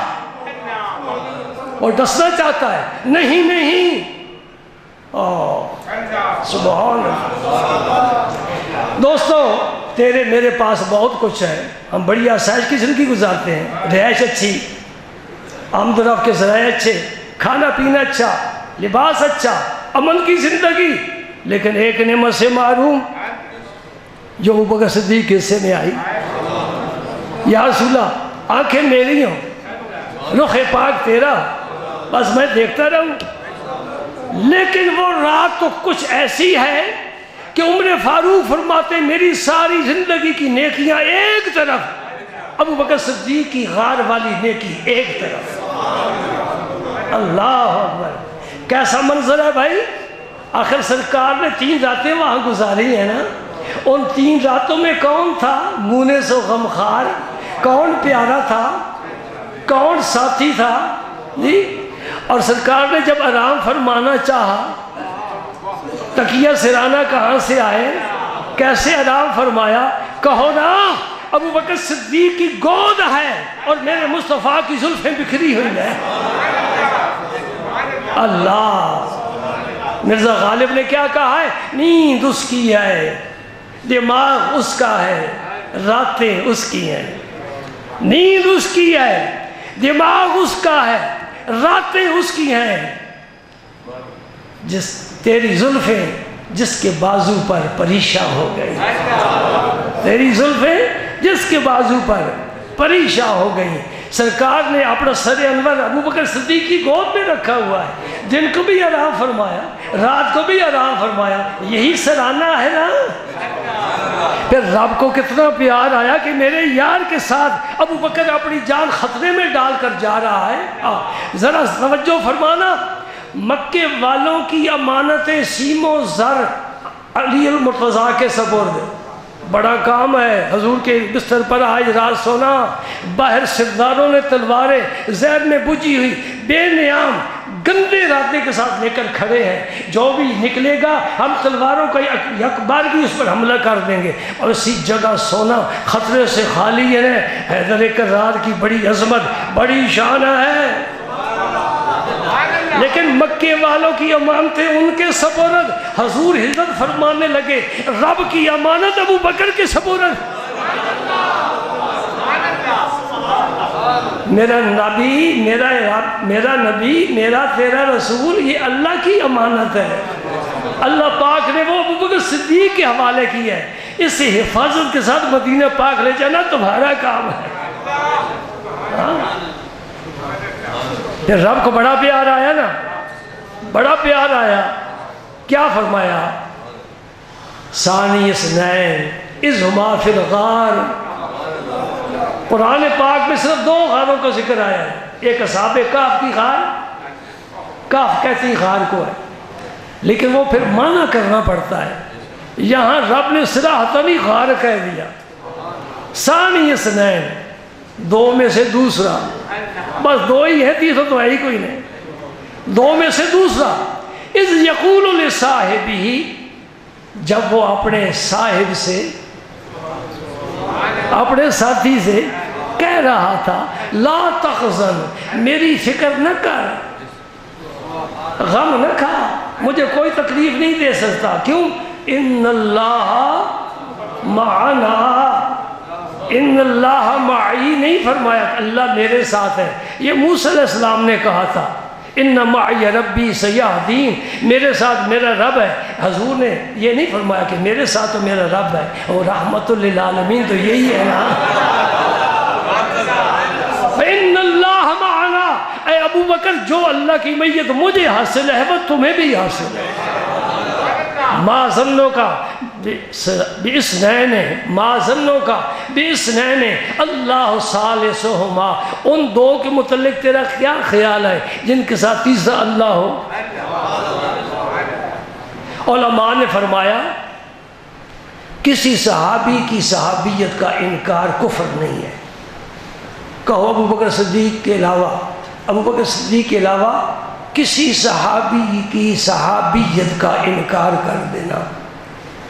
اور ڈسنا چاہتا ہے، نہیں. سبحان اللہ. دوستو تیرے میرے پاس بہت کچھ ہے، ہم بڑی آسائش کی زندگی گزارتے ہیں، رہائش اچھی، آمد و رفت کے ذرائع اچھے، کھانا پینا اچھا، لباس اچھا، امن کی زندگی. لیکن ایک نعمت سے محروم جو ابو بکر صدیق کے حصے میں آئی. یا رسول اللہ آنکھیں میری ہوں، رخ پاک تیرا، بس میں دیکھتا رہوں۔ لیکن وہ رات تو کچھ ایسی ہے کہ عمر فاروق فرماتے میری ساری زندگی کی نیکیاں ایک طرف، ابو بکر صدیق کی غار والی نیکی ایک طرف۔ اللہ اکبر، کیسا منظر ہے بھائی۔ آخر سرکار نے 3 راتیں وہاں گزاری ہیں نا، ان 3 راتوں میں کون تھا مونس و غمخوار، کون پیارا تھا، کون ساتھی تھا جی؟ اور سرکار نے جب آرام فرمانا چاہا، تکیہ سرانہ کہاں سے آئے، کیسے آرام فرمایا؟ کہو نا ابو بکر صدیق کی گود ہے اور میرے مصطفیٰ کی زلفیں بکھری ہوئی ہیں۔ اللہ، مرزا غالب نے کیا کہا ہے؟ نیند اس کی ہے، دماغ اس کا ہے، راتیں اس کی ہیں۔ نیند اس کی ہے، دماغ اس کا ہے، راتیں اس کی ہیں۔ جس تیری زلفیں جس کے بازو پر پریشاں ہو گئی، تیری زلفیں جس کے بازو پر پریشاں ہو گئی۔ سرکار نے اپنا سر انور ابو بکر صدیق کی گود میں رکھا ہوا ہے، دن کو بھی آرام فرمایا، رات کو بھی آرام فرمایا، یہی سرانہ ہے نا۔ پھر رب کو کتنا پیار آیا کہ میرے یار کے ساتھ ابو بکر اپنی جان خطرے میں ڈال کر جا رہا ہے۔ ذرا توجہ فرمانا، مکے والوں کی امانت سیم و زر علی المرتضیٰ کے سپرد، بڑا کام ہے۔ حضور کے بستر پر آج رات سونا، باہر سرداروں نے تلواریں زیر میں بجھی ہوئی بے نیام گندے ارادے کے ساتھ لے کر کھڑے ہیں، جو بھی نکلے گا ہم تلواروں کا یک بار بھی اس پر حملہ کر دیں گے، اور اسی جگہ سونا خطرے سے خالی ہے۔ حیدر کرار کی بڑی عظمت، بڑی شان ہے، لیکن مکے والوں کی امانتیں ان کے سپرد۔ حضور ہجرت فرمانے لگے، رب کی امانت ابو بکر کے سپرد۔ میرا نبی، میرا نبی، میرا تیرا رسول، یہ اللہ کی امانت ہے۔ اللہ پاک نے وہ ابو بکر صدیق کے حوالے کی ہے، اس سے حفاظت کے ساتھ مدینہ پاک لے جانا تمہارا کام ہے۔ پھر رب کو بڑا پیار آیا نا، بڑا پیار آیا، کیا فرمایا؟ ثانی اثنین اذ ہما فی الغار۔ قرآن پاک میں صرف 2 غاروں کا ذکر آیا ہے، ایک اصحاب کہف کی غار، کہف کہتی غار کو ہے، لیکن وہ پھر معنی کرنا پڑتا ہے، یہاں رب نے صراحتاً ہی غار کہہ دیا۔ ثانی اثنین، 2 میں سے دوسرا، بس 2 ہی ہے، تیسرا تو ہے ہی کوئی نہیں، 2 میں سے دوسرا۔ اذ یقول لصاحبہ، جب وہ اپنے صاحب سے، اپنے ساتھی سے کہہ رہا تھا، لا تحزن، میری فکر نہ کر، غم نہ کھا، مجھے کوئی تکلیف نہیں دے سکتا، کیوں؟ ان اللہ معنا، ان اللہ معی نہیں فرمایا، اللہ میرے ساتھ ہے۔ یہ موسیٰ علیہ السلام نے کہا تھا، ان معی ربی سیہدین، میرے ساتھ میرا رب ہے۔ حضور نے یہ نہیں فرمایا کہ میرے ساتھ تو میرا رب ہے، اور رحمت للعالمین تو یہی ہے نا۔ ان اللہ معنا، اے ابو بکر، جو اللہ کی میت مجھے حاصل ہے وہ تمہیں بھی حاصل ہے۔ ما ظنوں کا بِإِسْنَيْنِ، ما ظنوں کا بِإِسْنَيْنِ اللہ ثالثہما، ان 2 کے متعلق تیرا کیا خیال ہے جن کے ساتھ تیسرا اللہ ہو؟ علماء نے فرمایا کسی صحابی کی صحابیت کا انکار کفر نہیں ہے۔ کہو ابو بکر صدیق کے علاوہ، ابو بکر صدیق کے علاوہ کسی صحابی کی صحابیت کا انکار کر دینا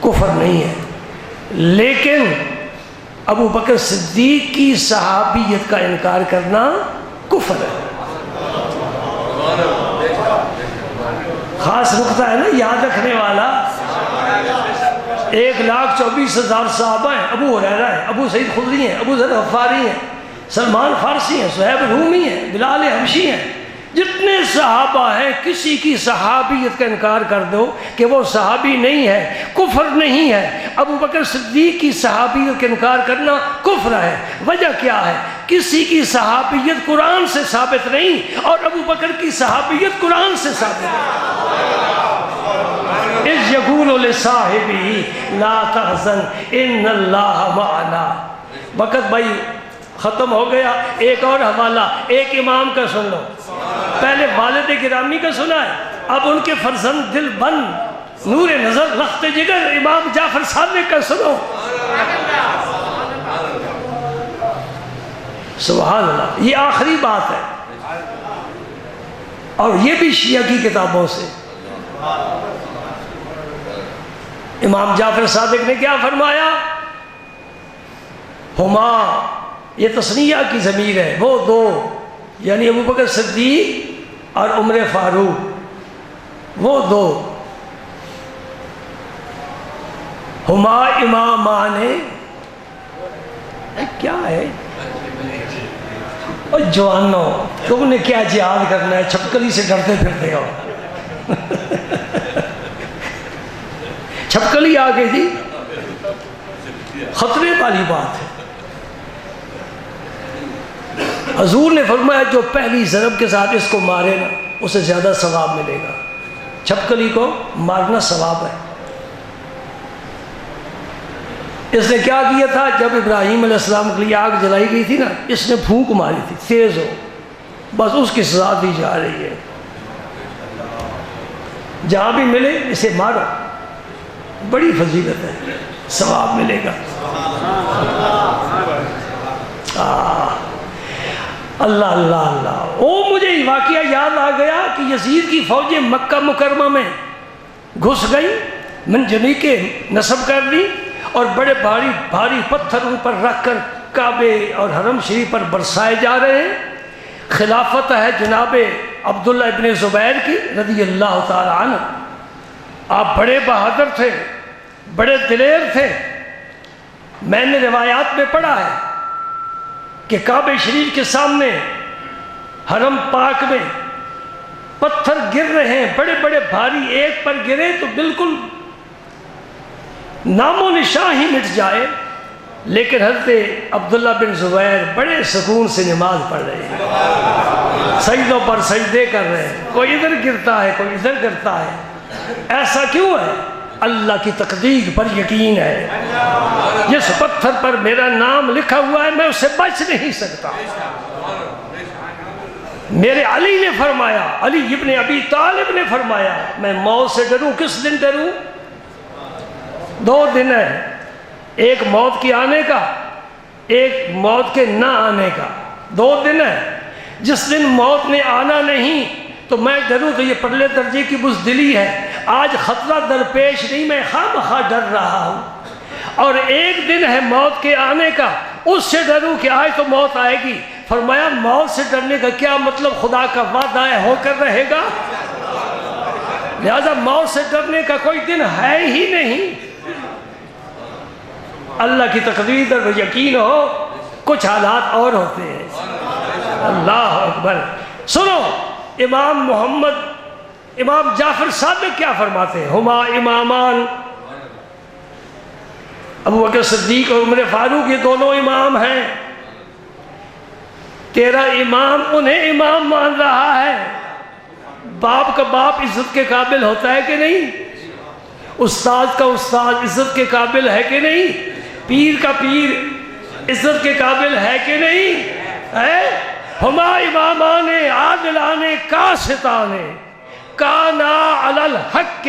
کفر نہیں ہے، لیکن ابو بکر صدیق کی صحابیت کا انکار کرنا کفر ہے۔ خاص نقطہ ہے نا یاد رکھنے والا۔ 1,24,000 صحابہ ہیں، ابو ہریرہ ہیں، ابو سعید خدری ہیں، ابو ذر غفاری ہیں، سلمان فارسی ہیں، صہیب رومی ہیں، بلال حبشی ہیں، جتنے صحابہ ہیں کسی کی صحابیت کا انکار کر دو کہ وہ صحابی نہیں ہے، کفر نہیں ہے۔ ابو بکر صدیق کی صحابیت کا انکار کرنا کفر ہے۔ وجہ کیا ہے؟ کسی کی صحابیت قرآن سے ثابت نہیں، اور ابو بکر کی صحابیت قرآن سے ثابت ہے۔ اذ یقول لصاحبہ لا تحزن ان اللہ معنا۔ وقت بھائی ختم ہو گیا، ایک اور حوالہ ایک امام کا سن لو۔ پہلے والد گرامی کا سنا ہے، اب ان کے فرزند دل بند نور نظر رخت جگر امام جعفر صادق کا سنو۔ سبحان اللہ، یہ آخری بات ہے، اور یہ بھی شیعہ کی کتابوں سے۔ امام جعفر صادق نے کیا فرمایا؟ ہما، یہ تثنیہ کی ضمیر ہے، وہ دو، یعنی ابو بکر صدیق اور عمر فاروق، وہ دو، ہما امامان، کیا ہے؟ اور جوانوں، تم نے کیا جہاد کرنا ہے؟ چھپکلی سے ڈرتے پھرتے ہو۔ چھپکلی آ گئی جی، خطرے والی بات ہے۔ حضور نے فرمایا جو پہلی ضرب کے ساتھ اس کو مارے نا، اسے زیادہ ثواب ملے گا۔ چھپکلی کو مارنا ثواب ہے۔ اس نے کیا کیا تھا؟ جب ابراہیم علیہ السلام کے لیے آگ جلائی گئی تھی نا، اس نے پھونک ماری تھی، تیز ہو، بس اس کی سزا دی جا رہی ہے۔ جہاں بھی ملے اسے مارو، بڑی فضیلت ہے، ثواب ملے گا۔ اللہ اللہ اللہ۔ او مجھے واقعہ یاد آ گیا کہ یزید کی فوجیں مکہ مکرمہ میں گھس گئی، منجنیقیں نصب کر دی، اور بڑے بھاری بھاری پتھر ان پر رکھ کر کعبے اور حرم شریف پر برسائے جا رہے ہیں۔ خلافت ہے جناب عبداللہ ابن زبیر کی رضی اللہ تعالی عنہ۔ آپ بڑے بہادر تھے، بڑے دلیر تھے۔ میں نے روایات میں پڑھا ہے کہ کعبہ شریف کے سامنے حرم پاک میں پتھر گر رہے ہیں، بڑے بڑے بھاری، ایک پر گرے تو بالکل نام و نشان ہی مٹ جائے، لیکن حضرت عبداللہ بن زبیر بڑے سکون سے نماز پڑھ رہے ہیں، سجدوں پر سجدے کر رہے ہیں، کوئی ادھر گرتا ہے کوئی ادھر گرتا ہے۔ ایسا کیوں ہے؟ اللہ کی تقدیر پر یقین ہے۔ جس پتھر پر میرا نام لکھا ہوا ہے میں اس سے بچ نہیں سکتا۔ میرے علی نے فرمایا، علی ابن ابی طالب نے فرمایا، میں موت سے ڈروں۔ کس دن ڈروں؟ دو دن ہے، ایک موت کی آنے کا، ایک موت کے نہ آنے کا، دو دن ہے۔ جس دن موت نے آنا نہیں تو میں ڈروں تو یہ پرلے درجے کی بزدلی ہے۔ آج خطرہ درپیش نہیں، میں خواہ مخواہ ڈر رہا ہوں۔ اور ایک دن ہے موت کے آنے کا، اس سے ڈروں کہ آج تو موت آئے گی۔ فرمایا موت سے ڈرنے کا کیا مطلب؟ خدا کا وعدہ ہے ہو کر رہے گا، لہذا موت سے ڈرنے کا کوئی دن ہے ہی نہیں۔ اللہ کی تقدیر پر یقین ہو، کچھ حالات اور ہوتے ہیں۔ اللہ اکبر۔ سنو امام جعفر صادق کیا فرماتے ہیں؟ ہما امامان، ابو بکر صدیق اور عمر فاروق یہ دونوں امام ہیں۔ تیرا امام انہیں امام مان رہا ہے۔ باپ کا باپ عزت کے قابل ہوتا ہے کہ نہیں؟ استاد کا استاد عزت کے قابل ہے کہ نہیں؟ پیر کا پیر عزت کے قابل ہے کہ نہیں؟ ہما امامان عادلان کاسطان کانا علی الحق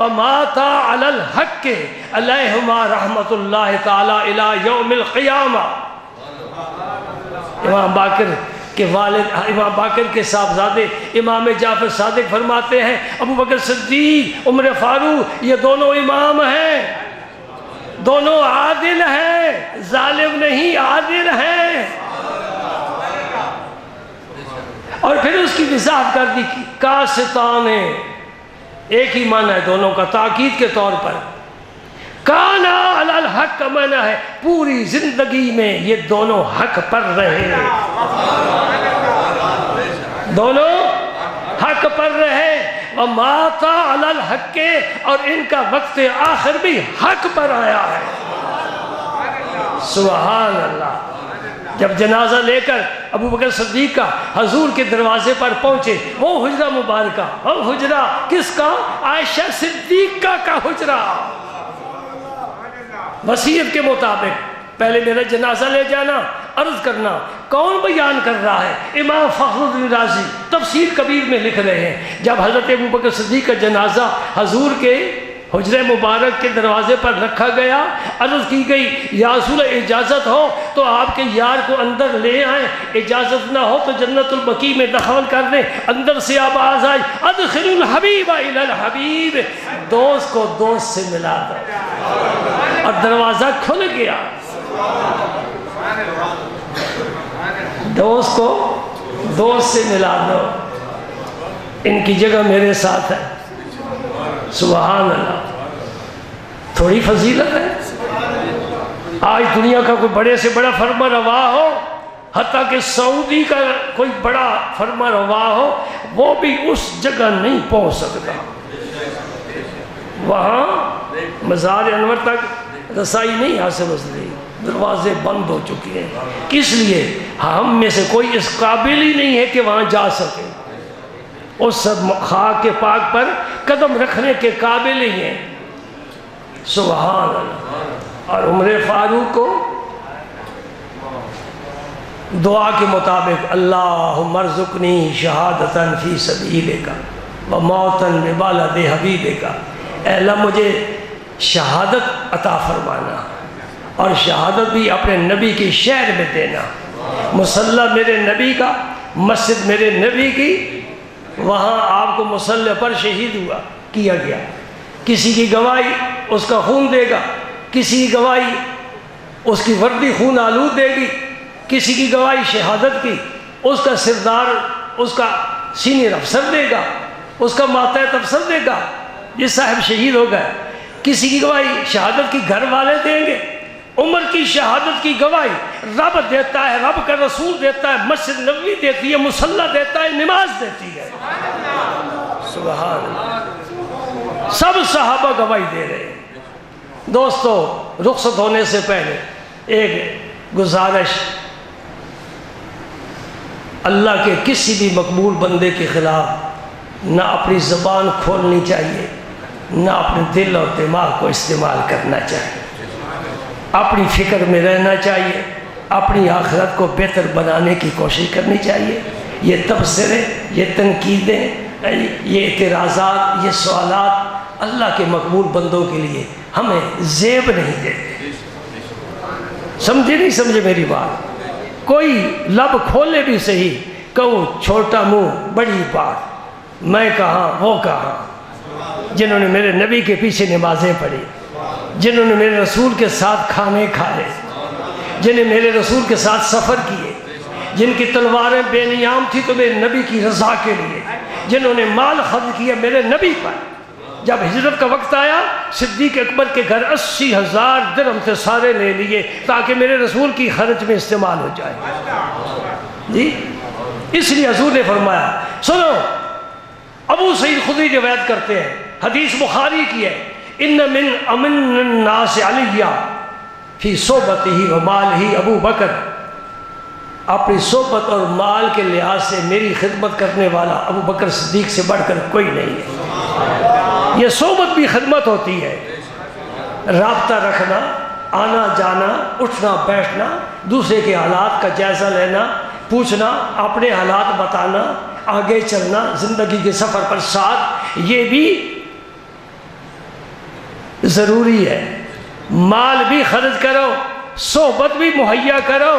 وماتا علی الحق علیہما رحمت اللہ تعالی الی یوم القیامہ۔ امام باقر کے والد، امام باقر کے صاحبزادے امام جعفر صادق فرماتے ہیں ابو بکر صدیق، عمر فاروق یہ دونوں امام ہیں، دونوں عادل ہیں، ظالم نہیں، عادل ہیں۔ اور پھر اس کی وضاحت کر دی کاسطان، ایک ہی معنی ہے دونوں کا تاکید کے طور پر۔ کانا علی الحق کا معنی ہے پوری زندگی میں یہ دونوں حق پر رہے، دونوں حق پر رہے، وَمَاتَ عَلَى الْحَقِّ، اور ان کا وقت آخر بھی حق پر آیا ہے۔ سبحان اللہ۔ جب جنازہ لے کر ابو بکر صدیق کا حضور کے دروازے پر پہنچے، وہ حجرہ مبارکہ، وہ حجرہ کس کا؟ عائشہ صدیقہ کا حجرہ۔ وصیت کے مطابق پہلے میرا جنازہ لے جانا، عرض کرنا۔ کون بیان کر رہا ہے؟ امام فخر الدین رازی تفسیر کبیر میں لکھ رہے ہیں، جب حضرت ابو بکر صدیق کا جنازہ حضور کے حجرہ مبارک کے دروازے پر رکھا گیا، عرض کی گئی یا رسول اجازت ہو تو آپ کے یار کو اندر لے آئیں، اجازت نہ ہو تو جنت البقیع میں دخل کر دیں۔ اندر سے آواز آئی ادخل الحبیب الی الحبیب، دوست کو دوست سے ملا دو، اور دروازہ کھل گیا۔ دوست کو دوست سے ملا دو، ان کی جگہ میرے ساتھ ہے۔ سبحان اللہ۔ تھوڑی فضیلت ہے؟ آج دنیا کا کوئی بڑے سے بڑا فرما روا ہو، حتیٰ کہ سعودی کا کوئی بڑا فرما روا ہو، وہ بھی اس جگہ نہیں پہنچ سکتا۔ وہاں مزار انور تک رسائی نہیں حاصل ہو سکتی، دروازے بند ہو چکے ہیں۔ کس لیے؟ ہم میں سے کوئی اس قابل ہی نہیں ہے کہ وہاں جا سکے، اس خاک کے پاک پر قدم رکھنے کے قابل ہی ہیں۔ سبحان اللہ۔ اور عمر فاروق کو دعا کے مطابق اللہم ارزقنی شہادتاً فی سبیلک و موتاً ببلد حبیبک، اے اللہ مجھے شہادت عطا فرمانا، اور شہادت بھی اپنے نبی کی شہر میں دینا، مصلی میرے نبی کا، مسجد میرے نبی کی، وہاں آپ کو مصلی پر شہید ہوا کیا گیا۔ کسی کی گواہی اس کا خون دے گا، کسی کی گواہی اس کی وردی خون آلود دے گی، کسی کی گواہی شہادت کی اس کا سردار اس کا سینئر افسر دے گا، اس کا ماتحت افسر دے گا یہ صاحب شہید ہو گئے۔ کسی کی گواہی شہادت کی گھر والے دیں گے۔ عمر کی شہادت کی گواہی رب دیتا ہے، رب کا رسول دیتا ہے، مسجد نبوی دیتی ہے، مصلی دیتا ہے، نماز دیتی ہے۔ سبحان اللہ۔ سب صحابہ گواہی دے رہے ہیں۔ دوستو، رخصت ہونے سے پہلے ایک گزارش، اللہ کے کسی بھی مقبول بندے کے خلاف نہ اپنی زبان کھولنی چاہیے، نہ اپنے دل اور دماغ کو استعمال کرنا چاہیے۔ اپنی فکر میں رہنا چاہیے، اپنی آخرت کو بہتر بنانے کی کوشش کرنی چاہیے۔ یہ تبصرے، یہ تنقیدیں، یہ اعتراضات، یہ سوالات اللہ کے مقبول بندوں کے لیے ہمیں زیب نہیں دیتے۔ سمجھے نہیں سمجھے میری بات؟ کوئی لب کھولے بھی صحیح، کہوں چھوٹا منہ بڑی بات، میں کہاں وہ کہاں۔ جنہوں نے میرے نبی کے پیچھے نمازیں پڑھی، جنہوں نے میرے رسول کے ساتھ کھانے کھائے، جنہیں میرے رسول کے ساتھ سفر کیے، جن کی تلواریں بے نیام تھی تو میرے نبی کی رضا کے لیے، جنہوں نے مال خرچ کیا میرے نبی پر۔ جب ہجرت کا وقت آیا، صدیق اکبر کے گھر 80,000 درہم سے سارے لے لیے تاکہ میرے رسول کی خرچ میں استعمال ہو جائے۔ جی اس لیے حضور نے فرمایا، سنو، ابو سعید خدری روایت کرتے ہیں، حدیث بخاری کی ہے، ان من امن الناس علیہ فی صحبتہ و مالہ ابو بکر، اپنی صحبت اور مال کے لحاظ سے میری خدمت کرنے والا ابو بکر صدیق سے بڑھ کر کوئی نہیں ہے۔ یہ صحبت بھی خدمت ہوتی ہے، رابطہ رکھنا، آنا جانا، اٹھنا بیٹھنا، دوسرے کے حالات کا جائزہ لینا، پوچھنا، اپنے حالات بتانا، آگے چلنا، زندگی کے سفر پر ساتھ، یہ بھی ضروری ہے۔ مال بھی خرچ کرو، صحبت بھی مہیا کرو۔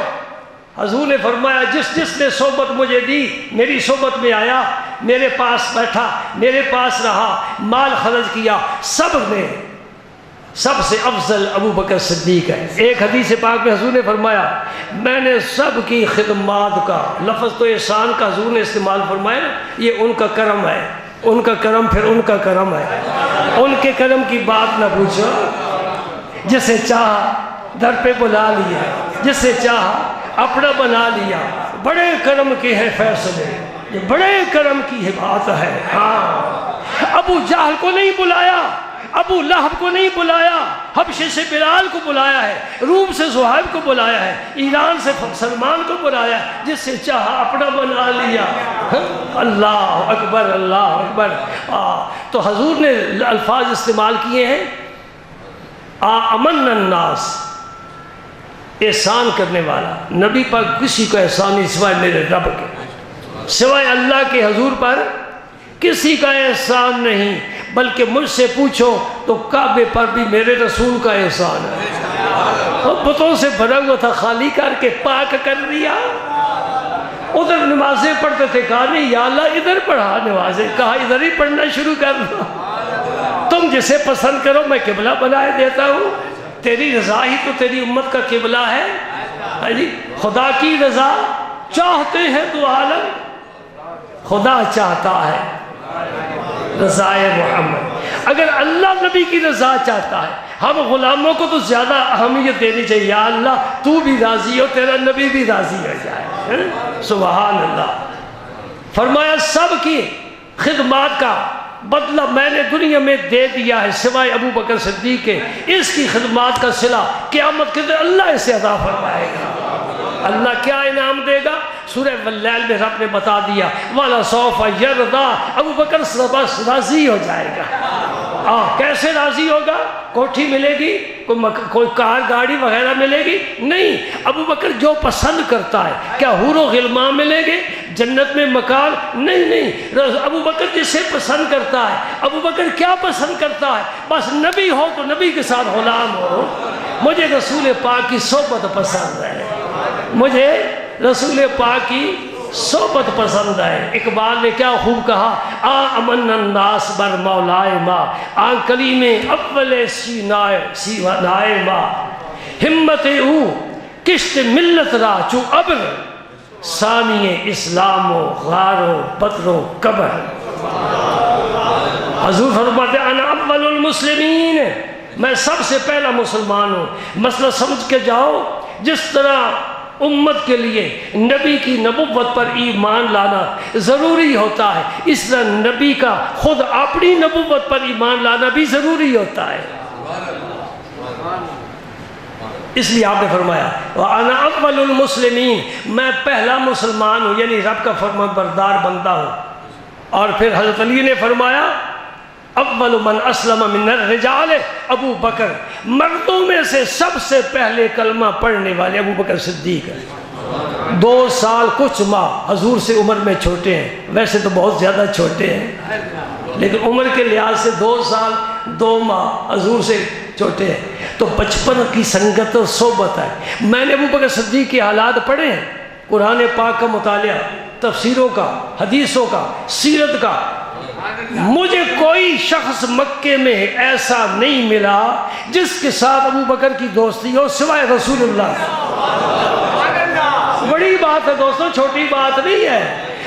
حضور نے فرمایا جس جس نے صحبت مجھے دی، میری صحبت میں آیا، میرے پاس بیٹھا، میرے پاس رہا، مال خرچ کیا، سب میں سب سے افضل ابو بکر صدیق ہے۔ ایک حدیث پاک میں حضور نے فرمایا میں نے سب کی خدمات کا، لفظ تو احسان کا حضور نے استعمال فرمایا، یہ ان کا کرم ہے، ان کا کرم پھر ان کا کرم ہے۔ ان کے کرم کی بات نہ پوچھو، جسے چاہا در پہ بلا لیا، جسے چاہا اپنا بنا لیا۔ بڑے کرم کے ہیں فیصلے، یہ بڑے کرم کی بات ہے۔ ہاں ابو جہل کو نہیں بلایا، ابو لہب کو نہیں بلایا، حبشے سے بلال کو بلایا ہے، روم سے زہیب کو بلایا ہے، ایران سے سلمان کو بلایا ہے، جس سے چاہا اپنا بنا لیا۔ اللہ اکبر، اللہ اکبر۔ تو حضور نے الفاظ استعمال کیے ہیں، امن الناس، احسان کرنے والا۔ نبی پر کسی کو احسان نہیں سوائے میرے رب کے، سوائے اللہ کے حضور پر کسی کا احسان نہیں، بلکہ مجھ سے پوچھو تو کعبے پر بھی میرے رسول کا احسان ہے۔ اور بتوں سے بھرا ہوا تھا، خالی کر کے پاک کر دیا۔ ادھر نمازیں پڑھتے تھے، کہا نہیں یا اللہ ادھر پڑھا نمازیں، کہا ادھر ہی پڑھنا شروع کر دو، تم جسے پسند کرو میں قبلہ بنائے دیتا ہوں، تیری رضا ہی تو تیری امت کا قبلہ ہے۔ خدا کی رضا چاہتے ہیں تو عالم، خدا چاہتا ہے رضائے محمد۔ اگر اللہ نبی کی رضا چاہتا ہے، ہم غلاموں کو تو زیادہ اہمیت دینی چاہیے، یا اللہ تو بھی راضی ہو، تیرا نبی بھی راضی ہو جائے۔ سبحان اللہ۔ فرمایا سب کی خدمات کا بدلہ میں نے دنیا میں دے دیا ہے سوائے ابو بکر صدیق کے، اس کی خدمات کا صلہ قیامت کے دن اللہ اسے عطا فرمائے گا۔ اللہ کیا انعام دے گا؟ سورہ واللیل میں رب نے بتا دیا، وَلَسَوْفَ يَرْضَىٰ، ابو بکر بس راضی ہو جائے گا۔ کیسے راضی ہوگا؟ کوٹھی ملے گی، کوئی کار گاڑی وغیرہ ملے گی؟ نہیں، ابو بکر جو پسند کرتا ہے۔ کیا حور و غلمان ملیں گے جنت میں مکان؟ نہیں، ابو بکر جسے پسند کرتا ہے۔ ابو بکر کیا پسند کرتا ہے؟ بس نبی ہو تو نبی کے ساتھ غلام ہو۔ مجھے رسول پاک کی صحبت پسند ہے، مجھے رسول پاک کی صحبت پسند ہے۔ اقبال نے کیا خوب کہا، امن الناس بر مولائے ماں، آن کلیم اول سینائے ماں، ہمت او کشت ملت را چو ابر، ثانی اسلام و غار و بدر و قبر۔ حضور فرماتے انا اول المسلمین، میں سب سے پہلا مسلمان ہوں۔ مسئلہ سمجھ کے جاؤ، جس طرح امت کے لیے نبی کی نبوت پر ایمان لانا ضروری ہوتا ہے، اس طرح نبی کا خود اپنی نبوت پر ایمان لانا بھی ضروری ہوتا ہے۔ اس لیے آپ نے فرمایا وَأَنَا أَوَّلُ الْمُسْلِمِينَ، میں پہلا مسلمان ہوں، یعنی رب کا فرمان بردار بندہ ہوں۔ اور پھر حضرت علی نے فرمایا اول من اسلم من الرجال ابو بکر، مردوں میں سے سب سے پہلے کلمہ پڑھنے والے ابو بکر صدیق ہے۔ 2 سال کچھ ماہ حضور سے عمر میں چھوٹے ہیں، ویسے تو بہت زیادہ چھوٹے ہیں، لیکن عمر کے لحاظ سے 2 سال 2 ماہ حضور سے چھوٹے ہیں۔ تو بچپن کی سنگت اور صحبت ہے۔ میں نے ابو بکر صدیق کے حالات پڑھے ہیں، قرآن پاک کا مطالعہ، تفسیروں کا، حدیثوں کا، سیرت کا۔ مجھے کوئی شخص مکے میں ایسا نہیں ملا جس کے ساتھ ابو بکر کی دوستی ہو سوائے رسول اللہ۔ بڑی بات ہے دوستوں، چھوٹی بات نہیں ہے۔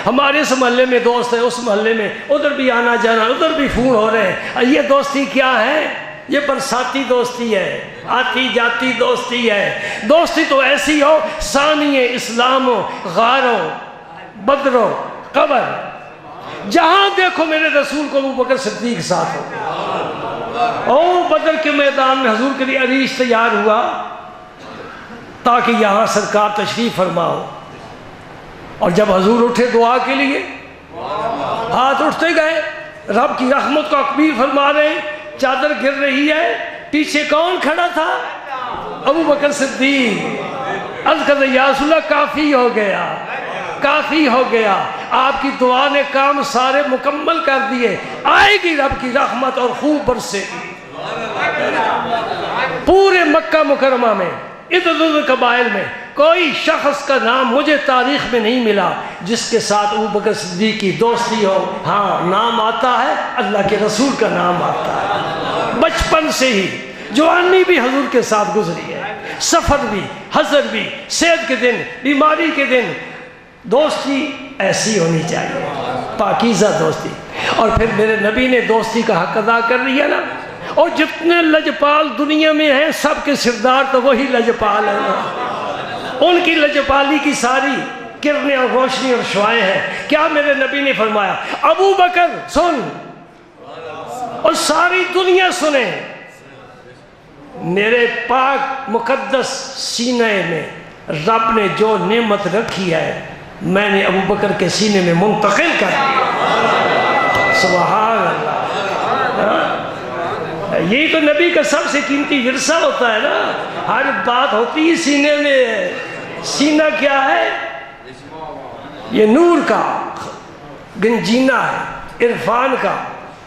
ہمارے اس محلے میں دوست ہے، اس محلے میں ادھر بھی آنا جانا، ادھر بھی فون ہو رہے ہیں۔ یہ دوستی کیا ہے؟ یہ برساتی دوستی ہے، آتی جاتی دوستی ہے۔ دوستی تو ایسی ہو ثانی اسلام و غار و بدر و قبر، جہاں دیکھو میرے رسول کو ابو بکر صدیق ساتھ ہو۔ اور بدر کے میدان میں حضور کے لیے عریش تیار ہوا تاکہ یہاں سرکار تشریف فرما ہو۔ اور جب حضور اٹھے دعا کے لیے، ہاتھ اٹھتے گئے، رب کی رحمت کو اکبیر فرما رہے ہیں، چادر گر رہی ہے، پیچھے کون کھڑا تھا؟ ابو بکر صدیق۔ عرض کر یا رسول اللہ کافی ہو گیا، کافی ہو گیا، آپ کی دعا نے کام سارے مکمل کر دیے، آئے گی رب کی رحمت اور خوب برسے گی۔ پورے مکہ مکرمہ میں ادھر ادھر قبائل میں کوئی شخص کا نام مجھے تاریخ میں نہیں ملا جس کے ساتھ ابو بکر صدیق کی دوستی ہو۔ ہاں نام آتا ہے، اللہ کے رسول کا نام آتا ہے۔ بچپن سے ہی جوانی بھی حضور کے ساتھ گزری ہے، سفر بھی، حضر بھی، صحت کے دن، بیماری کے دن۔ دوستی ایسی ہونی چاہیے، پاکیزہ دوستی۔ اور پھر میرے نبی نے دوستی کا حق ادا کر لیا نا۔ اور جتنے لجپال دنیا میں ہیں سب کے سردار تو وہی لجپال ہیں نا۔ ان کی لجپالی کی ساری کرنیں اور روشنی اور شعائیں ہیں۔ کیا میرے نبی نے فرمایا ابو بکر سن، اور ساری دنیا سنے میرے پاک مقدس سینے میں رب نے جو نعمت رکھی ہے میں نے ابو بکر کے سینے میں منتقل کر دی۔ سبحان اللہ۔ یہی تو نبی کا سب سے قیمتی ورثہ ہوتا ہے نا، ہر بات ہوتی ہے سینے میں۔ سینہ کیا ہے؟ یہ نور کا گنجینہ ہے، عرفان کا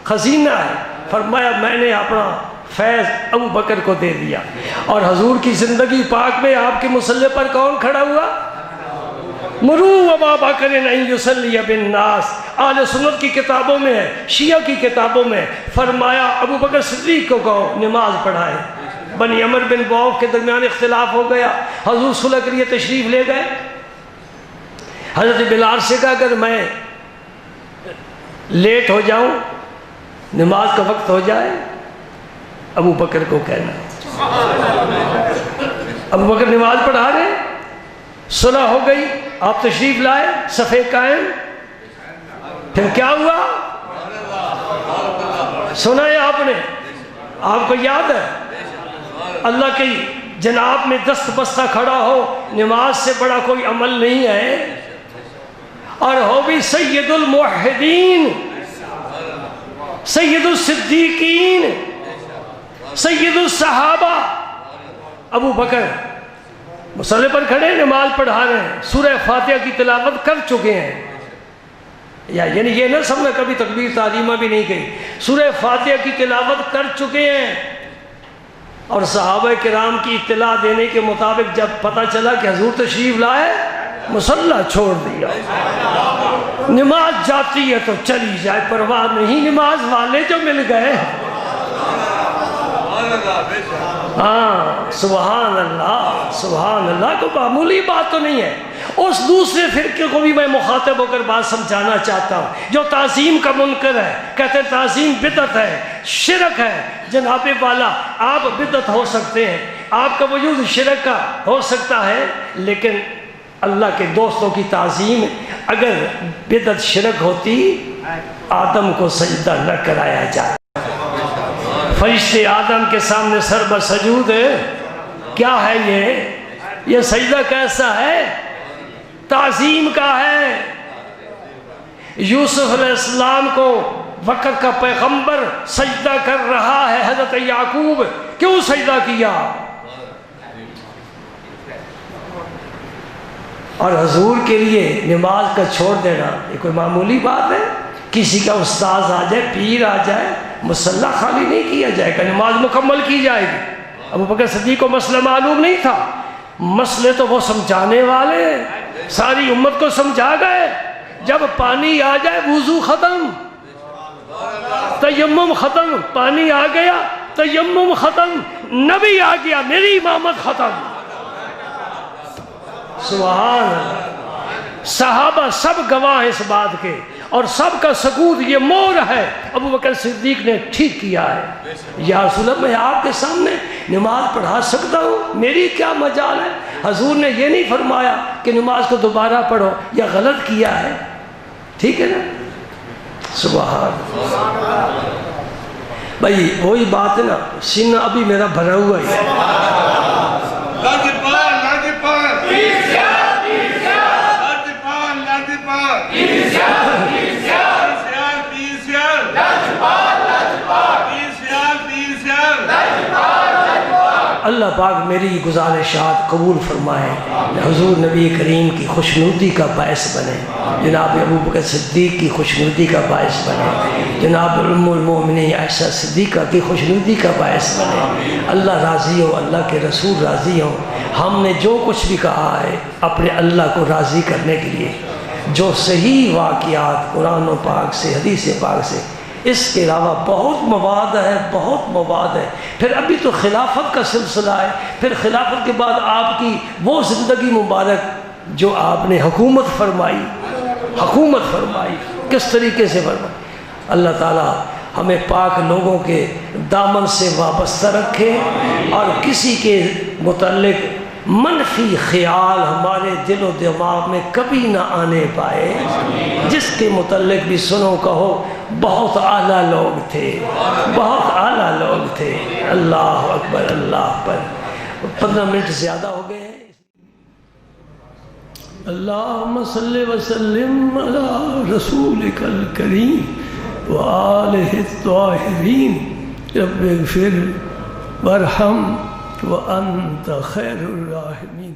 خزینہ ہے۔ فرمایا میں نے اپنا فیض ابو بکر کو دے دیا۔ اور حضور کی زندگی پاک میں آپ کے مصلی پر کون کھڑا ہوا؟ مرو ابا بکر ان یصلی بالناس۔ اہل سنت کی کتابوں میں ہے، شیعہ کی کتابوں میں فرمایا ابو بکر صدیق کو کہو نماز پڑھائے۔ بنی عمر بن بوف کے درمیان اختلاف ہو گیا، حضور صلح کے لیے تشریف لے گئے۔ حضرت بلال سے کہا اگر میں لیٹ ہو جاؤں، نماز کا وقت ہو جائے، ابو بکر کو کہنا۔ ابو بکر نماز پڑھا رہے، صلح ہو گئی، آپ تشریف لائے، صفے قائم۔ پھر کیا ہوا؟ سنا ہے آپ نے، آپ کو یاد ہے؟ اللہ کی جناب میں دست بستہ کھڑا ہو، نماز سے بڑا کوئی عمل نہیں ہے، اور ہو بھی سید الموحدین، سید الصدیقین، سید الصحابہ۔ ابو بکر مصلی پر کھڑے نماز پڑھا رہے ہیں، سورہ فاتحہ کی تلاوت کر چکے ہیں، یعنی یہ نہ سمجھنا کبھی تکبیر تعلیمہ بھی نہیں کہی، سورہ فاتحہ کی تلاوت کر چکے ہیں۔ اور صحابہ کرام کی اطلاع دینے کے مطابق جب پتہ چلا کہ حضور تشریف لائے، مصلی چھوڑ دیا۔ نماز جاتی ہے تو چلی جائے، پرواہ نہیں، نماز والے جو مل گئے۔ ہاں سبحان اللہ، سبحان اللہ، کوئی معمولی بات تو نہیں ہے۔ اس دوسرے فرقے کو بھی میں مخاطب ہو کر بات سمجھانا چاہتا ہوں جو تعظیم کا منکر ہے، کہتے ہیں تعظیم بدعت ہے، شرک ہے۔ جناب والا آپ بدعت ہو سکتے ہیں، آپ کا وجود شرک کا ہو سکتا ہے، لیکن اللہ کے دوستوں کی تعظیم اگر بدعت شرک ہوتی آدم کو سجدہ نہ کرایا جائے۔ فرشتے آدم کے سامنے سر بسجود ہے، کیا ہے یہ سجدہ کیسا ہے؟ تعظیم کا ہے۔ یوسف علیہ السلام کو وقت کا پیغمبر سجدہ کر رہا ہے، حضرت یعقوب کیوں سجدہ کیا؟ اور حضور کے لیے نماز کا چھوڑ دینا یہ کوئی معمولی بات ہے؟ کسی کا استاذ آ جائے، پیر آ جائے، مصلی خالی نہیں کیا جائے گا، نماز مکمل کی جائے گی۔ ابو بکر صدیق کو مسئلہ معلوم نہیں تھا، مسئلے تو وہ سمجھانے والے ہیں، ساری امت کو سمجھا گئے۔ جب پانی آ جائے وضو ختم، تیمم ختم، پانی آ گیا تیمم ختم، نبی آ گیا میری امامت ختم۔ سبحان اللہ۔ صحابہ سب گواہ ہیں اس بات کے، اور سب کا ثبوت یہ مور ہے۔ ابو بکر صدیق نے ٹھیک کیا ہے، یا رسول اللہ میں آپ کے سامنے نماز پڑھا سکتا ہوں، میری کیا مجال ہے؟ حضور نے یہ نہیں فرمایا کہ نماز کو دوبارہ پڑھو یا غلط کیا ہے، ٹھیک ہے نا؟ سبحان اللہ۔ بھائی وہی بات ہے نا، سینہ ابھی میرا بھرا ہوا ہی ہے۔ اللہ پاک میری گزارشات قبول فرمائے، حضور نبی کریم کی خوشنودی کا باعث بنے، جناب ابو بکر صدیق کی خوشنودی کا باعث بنے، جناب ام المومنین عائشہ صدیقہ کی خوشنودی کا باعث بنے۔ اللہ راضی ہو، اللہ کے رسول راضی ہوں۔ ہم نے جو کچھ بھی کہا ہے اپنے اللہ کو راضی کرنے کے لیے، جو صحیح واقعات قرآن و پاک سے، حدیث پاک سے، اس کے علاوہ بہت مواد ہے، بہت مواد ہے۔ پھر ابھی تو خلافت کا سلسلہ ہے، پھر خلافت کے بعد آپ کی وہ زندگی مبارک جو آپ نے حکومت فرمائی، کس طریقے سے فرمائی۔ اللہ تعالیٰ ہمیں پاک لوگوں کے دامن سے وابستہ رکھے، اور کسی کے متعلق منفی خیال ہمارے دل و دماغ میں کبھی نہ آنے پائے. جس کے متعلق بھی سنو کہو بہت اعلیٰ لوگ تھے، بہت اعلیٰ لوگ تھے. اللہ اکبر، اللہ اکبر. 15 منٹ زیادہ ہو گئے ہیں. اللہم صلی وسلم علی رسولک الکریم وآلہ الطاہرین. رب اغفر وارحم وانت خیر الراحمین.